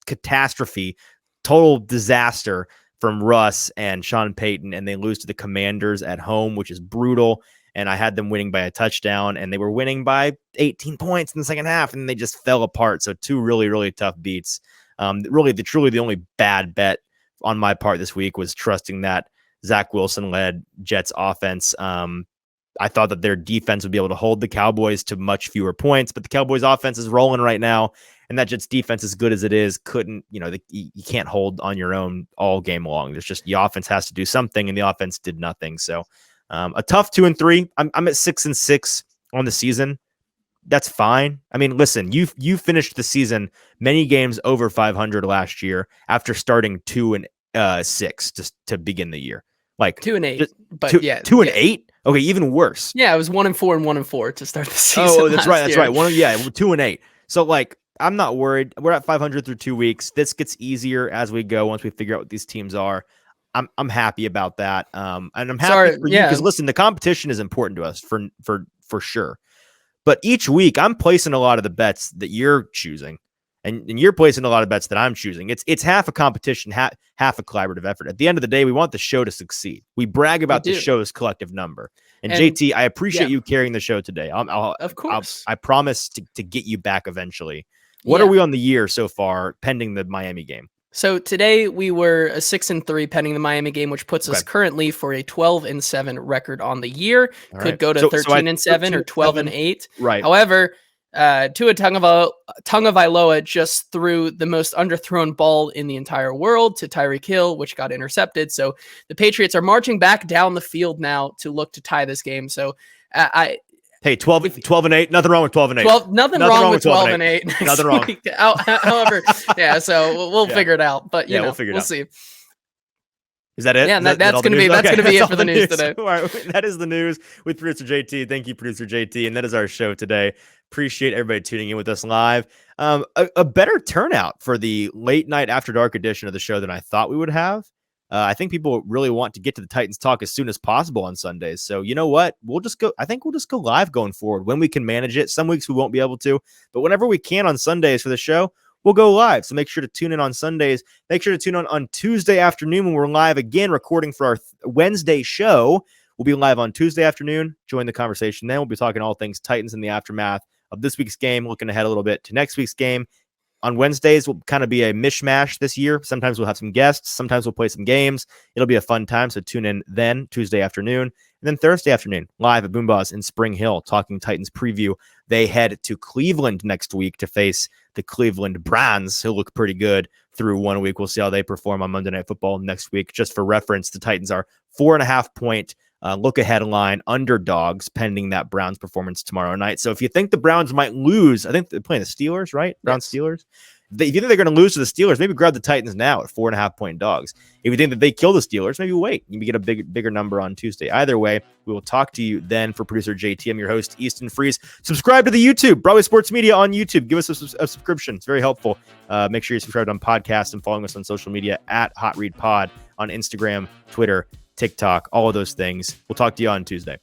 catastrophe, total disaster from Russ and Sean Payton, and they lose to the Commanders at home, which is brutal. And I had them winning by a touchdown, and they were winning by 18 points in the second half, and they just fell apart. So 2 really, really tough beats. Truly the only bad bet on my part this week was trusting that Zach Wilson-led Jets offense. I thought that their defense would be able to hold the Cowboys to much fewer points, but the Cowboys offense is rolling right now. And that Jets defense, as good as it is, you can't hold on your own all game long. There's just the offense has to do something, and the offense did nothing. So A tough 2-3. I'm at 6-6 on the season. That's fine. I mean, listen, you finished the season many games over 500 last year after starting 2-6 to begin the year. Like 2-8, but 2-8. Okay, even worse. Yeah, it was 1-4 and 1-4 to start the season. Oh, that's right. That's right. 2-8. So like, I'm not worried. We're at 500 through 2 weeks. This gets easier as we go once we figure out what these teams are. I'm happy about that. And I'm happy for you because listen, the competition is important to us for sure. But each week, I'm placing a lot of the bets that you're choosing, and you're placing a lot of bets that I'm choosing. It's half a competition, half a collaborative effort. At the end of the day, we want the show to succeed. We brag about the show's collective number. And JT, I appreciate you carrying the show today. Of course. I promise to get you back eventually. What are we on the year so far, pending the Miami game? So today we were a 6-3 pending the Miami game, which puts us currently for a 12-7 record on the year. Could go to 13-7 or 12-8. Right. However, Tua Tagovailoa just threw the most underthrown ball in the entire world to Tyreek Hill, which got intercepted. So the Patriots are marching back down the field now to look to tie this game. So Hey, 12-8. Nothing wrong with 12-8. Nothing wrong with 12-8. Nothing wrong. However, so we'll figure it out. But we'll figure it out. We'll see. Is that it? Yeah, that's going to be it for the news today. All right, that is the news with producer JT. Thank you, producer JT, and that is our show today. Appreciate everybody tuning in with us live. A better turnout for the late night after dark edition of the show than I thought we would have. I think people really want to get to the Titans talk as soon as possible on Sundays. So you know what? I think we'll just go live going forward when we can manage it. Some weeks we won't be able to, but whenever we can on Sundays for the show, we'll go live. So make sure to tune in on Sundays. Make sure to tune on Tuesday afternoon when we're live again, recording for our Wednesday show. We'll be live on Tuesday afternoon. Join the conversation then. We'll be talking all things Titans in the aftermath of this week's game, looking ahead a little bit to next week's game. On Wednesdays, will kind of be a mishmash this year. Sometimes we'll have some guests. Sometimes we'll play some games. It'll be a fun time, so tune in then, Tuesday afternoon. And then Thursday afternoon, live at BoomBozz in Spring Hill, talking Titans preview. They head to Cleveland next week to face the Cleveland Browns, who look pretty good through 1 week. We'll see how they perform on Monday Night Football next week. Just for reference, the Titans are 4.5-point look-ahead line underdogs pending that Browns performance tomorrow night. So if you think the Browns might lose, I think they're playing the Steelers, right? Browns-Steelers. If you think they're going to lose to the Steelers, maybe grab the Titans now at 4.5-point dogs. If you think that they kill the Steelers, maybe wait. You get a bigger number on Tuesday. Either way, we will talk to you then. For producer JT, I'm your host, Easton Freeze. Subscribe to the YouTube, Broadway Sports Media on YouTube. Give us a subscription. It's very helpful. Make sure you're subscribed on podcasts and following us on social media at Hot Read Pod on Instagram, Twitter, TikTok, all of those things. We'll talk to you on Tuesday.